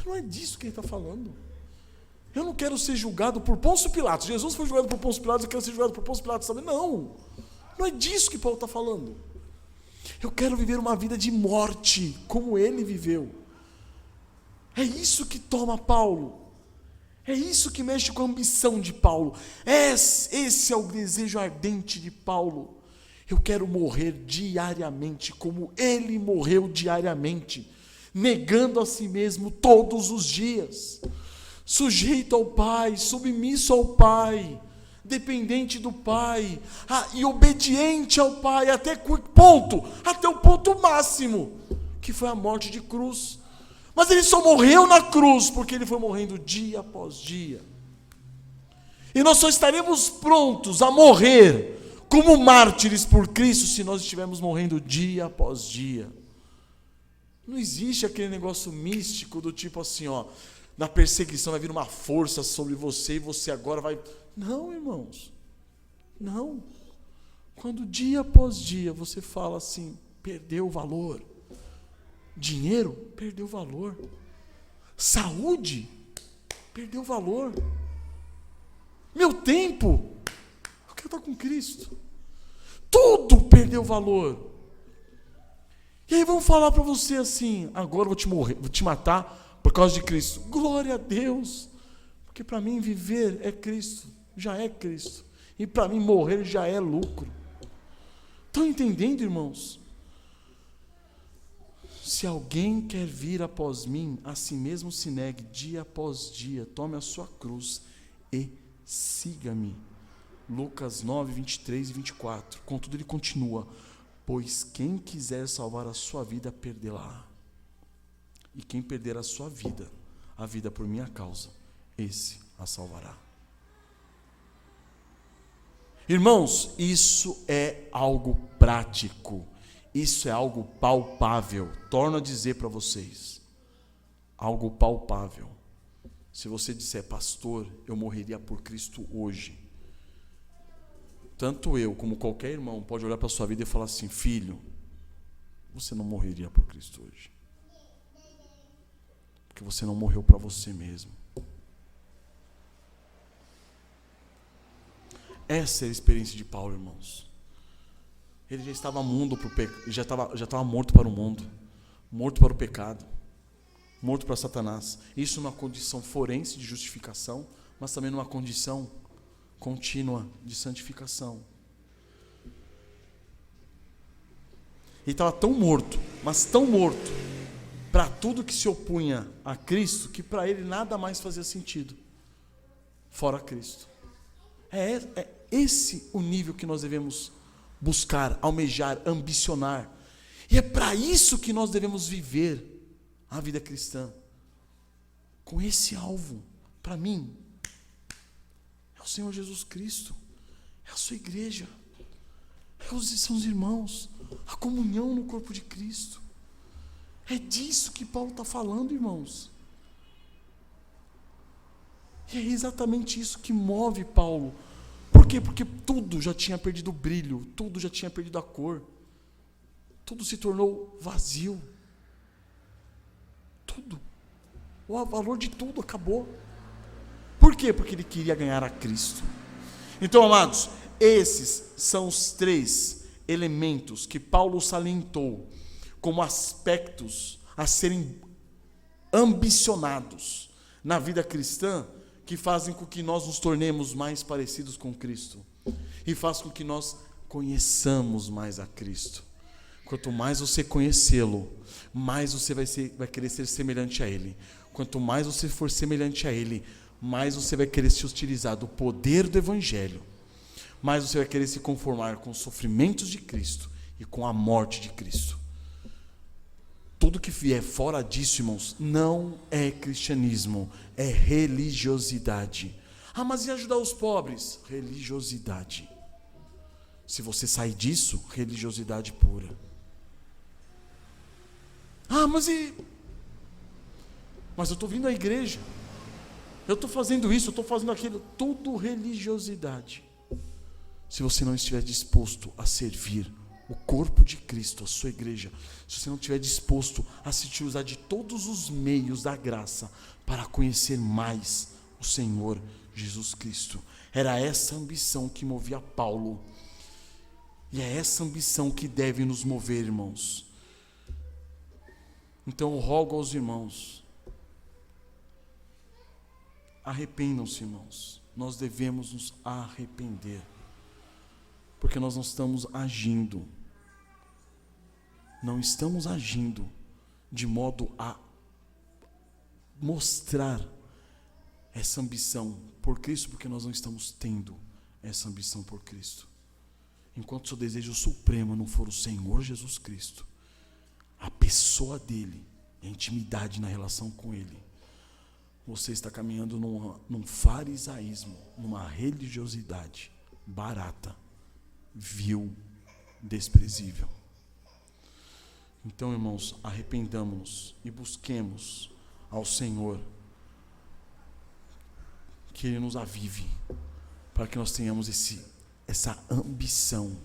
Não é disso que ele está falando. Eu não quero ser julgado por Pôncio Pilatos. Jesus foi julgado por Pôncio Pilatos, eu quero ser julgado por Pôncio Pilatos também. Não. Não é disso que Paulo está falando. Eu quero viver uma vida de morte, como ele viveu. É isso que toma Paulo. É isso que mexe com a ambição de Paulo. Esse é o desejo ardente de Paulo. Eu quero morrer diariamente, como ele morreu diariamente, negando a si mesmo todos os dias, sujeito ao Pai, submisso ao Pai, dependente do Pai, e obediente ao Pai, até o ponto máximo, que foi a morte de cruz. Mas ele só morreu na cruz, porque ele foi morrendo dia após dia. E nós só estaremos prontos a morrer como mártires por Cristo, se nós estivermos morrendo dia após dia. Não existe aquele negócio místico do tipo assim, na perseguição vai vir uma força sobre você e você agora vai... Não, irmãos. Não. Quando dia após dia você fala assim, perdeu o valor. Dinheiro, perdeu valor. Saúde, perdeu valor. Meu tempo, eu quero estar com Cristo. Tudo perdeu valor. E aí vão falar para você assim, agora eu vou te matar por causa de Cristo. Glória a Deus. Porque para mim viver é Cristo, já é Cristo. E para mim morrer já é lucro. Estão entendendo, irmãos? Se alguém quer vir após mim, a si mesmo se negue dia após dia, tome a sua cruz e siga-me. Lucas 9, 23 e 24. Contudo, ele continua: pois quem quiser salvar a sua vida, perdê-la. E quem perder a sua vida, a vida por minha causa, esse a salvará. Irmãos, isso é algo prático. Isso é algo palpável. Torno a dizer para vocês. Algo palpável. Se você disser, pastor, eu morreria por Cristo hoje. Tanto eu como qualquer irmão pode olhar para a sua vida e falar assim, filho, você não morreria por Cristo hoje. Porque você não morreu para você mesmo. Essa é a experiência de Paulo, irmãos. Ele já estava já estava morto para o mundo, morto para o pecado, morto para Satanás. Isso numa condição forense de justificação, mas também numa condição contínua de santificação. Ele estava tão morto, mas tão morto, para tudo que se opunha a Cristo, que para ele nada mais fazia sentido, fora Cristo. É esse o nível que nós devemos buscar, almejar, ambicionar. E é para isso que nós devemos viver a vida cristã. Com esse alvo, para mim, é o Senhor Jesus Cristo, é a sua igreja, são os irmãos, a comunhão no corpo de Cristo. É disso que Paulo está falando, irmãos. E é exatamente isso que move Paulo. Por quê? Porque tudo já tinha perdido o brilho, tudo já tinha perdido a cor, tudo se tornou vazio. Tudo. O valor de tudo acabou. Por quê? Porque ele queria ganhar a Cristo. Então, amados, esses são os 3 elementos que Paulo salientou como aspectos a serem ambicionados na vida cristã, que fazem com que nós nos tornemos mais parecidos com Cristo e faz com que nós conheçamos mais a Cristo. Quanto mais você conhecê-lo, mais você vai querer ser semelhante a Ele. Quanto mais você for semelhante a Ele, mais você vai querer se utilizar do poder do Evangelho, mais você vai querer se conformar com os sofrimentos de Cristo e com a morte de Cristo. Tudo que vier fora disso, irmãos, não é cristianismo, é religiosidade. Ah, mas e ajudar os pobres? Religiosidade. Se você sair disso, religiosidade pura. Ah, mas eu estou vindo à igreja, eu estou fazendo isso, eu estou fazendo aquilo, tudo religiosidade. se você não estiver disposto a servir o corpo de Cristo, a sua igreja, se você não estiver disposto a se utilizar de todos os meios da graça para conhecer mais o Senhor Jesus Cristo. Era essa ambição que movia Paulo. E é essa ambição que deve nos mover, irmãos. Então eu rogo aos irmãos, arrependam-se, irmãos. Nós devemos nos arrepender, porque nós não estamos agindo de modo a mostrar essa ambição por Cristo, porque nós não estamos tendo essa ambição por Cristo. Enquanto o seu desejo supremo não for o Senhor Jesus Cristo, a pessoa dele, a intimidade na relação com ele, você está caminhando num farisaísmo, numa religiosidade barata, vil, desprezível. Então, irmãos, arrependamos-nos e busquemos ao Senhor que Ele nos avive, para que nós tenhamos essa ambição,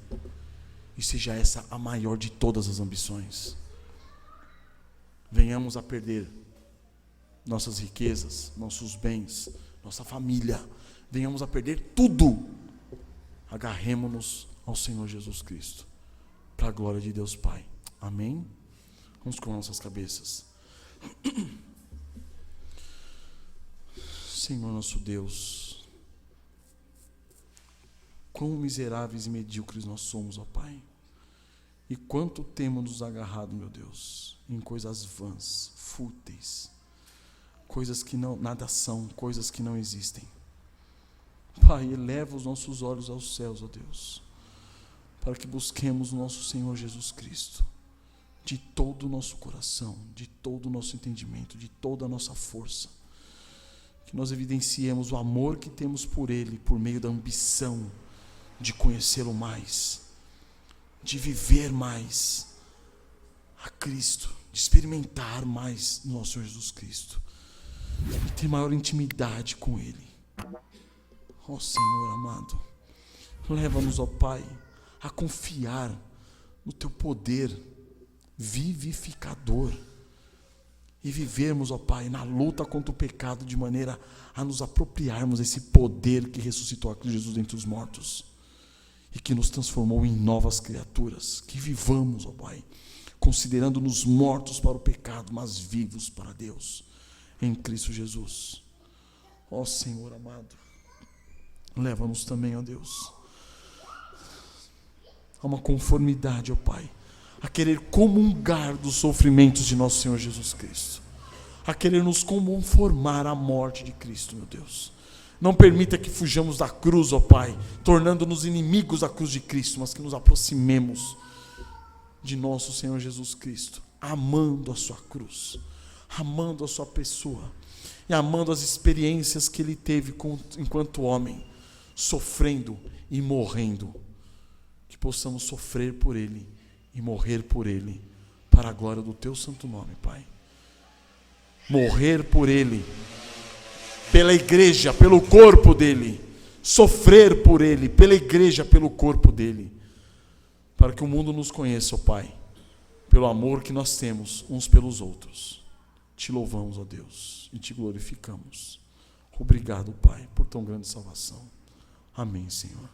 e seja essa a maior de todas as ambições. Venhamos a perder nossas riquezas, nossos bens, nossa família, venhamos a perder tudo, agarremo-nos ao Senhor Jesus Cristo, para a glória de Deus Pai. Amém? Vamos com nossas cabeças. Senhor nosso Deus, quão miseráveis e medíocres nós somos, ó Pai, e quanto temos nos agarrado, meu Deus, em coisas vãs, fúteis, coisas que nada são, coisas que não existem. Pai, eleva os nossos olhos aos céus, ó Deus, para que busquemos o nosso Senhor Jesus Cristo, de todo o nosso coração, de todo o nosso entendimento, de toda a nossa força, que nós evidenciemos o amor que temos por Ele, por meio da ambição de conhecê-lo mais, de viver mais a Cristo, de experimentar mais o nosso Senhor Jesus Cristo, de ter maior intimidade com Ele. Ó Senhor amado, leva-nos, ó Pai, a confiar no Teu poder vivificador e vivermos, ó Pai, na luta contra o pecado, de maneira a nos apropriarmos desse poder que ressuscitou a Cristo Jesus dentre os mortos e que nos transformou em novas criaturas. Que vivamos, ó Pai, considerando-nos mortos para o pecado, mas vivos para Deus, em Cristo Jesus. Ó Senhor amado, leva-nos também, ó Deus, a uma conformidade, ó Pai, a querer comungar dos sofrimentos de nosso Senhor Jesus Cristo, a querer nos conformar à morte de Cristo, meu Deus. Não permita que fujamos da cruz, ó Pai, tornando-nos inimigos da cruz de Cristo, mas que nos aproximemos de nosso Senhor Jesus Cristo, amando a sua cruz, amando a sua pessoa e amando as experiências que Ele teve enquanto homem, sofrendo e morrendo. Que possamos sofrer por Ele e morrer por Ele, para a glória do Teu santo nome, Pai. Morrer por Ele, pela igreja, pelo corpo dEle, sofrer por Ele, pela igreja, pelo corpo dEle, para que o mundo nos conheça, ó Pai, pelo amor que nós temos uns pelos outros. Te louvamos, ó Deus, e Te glorificamos. Obrigado, Pai, por tão grande salvação. Amém, Senhor.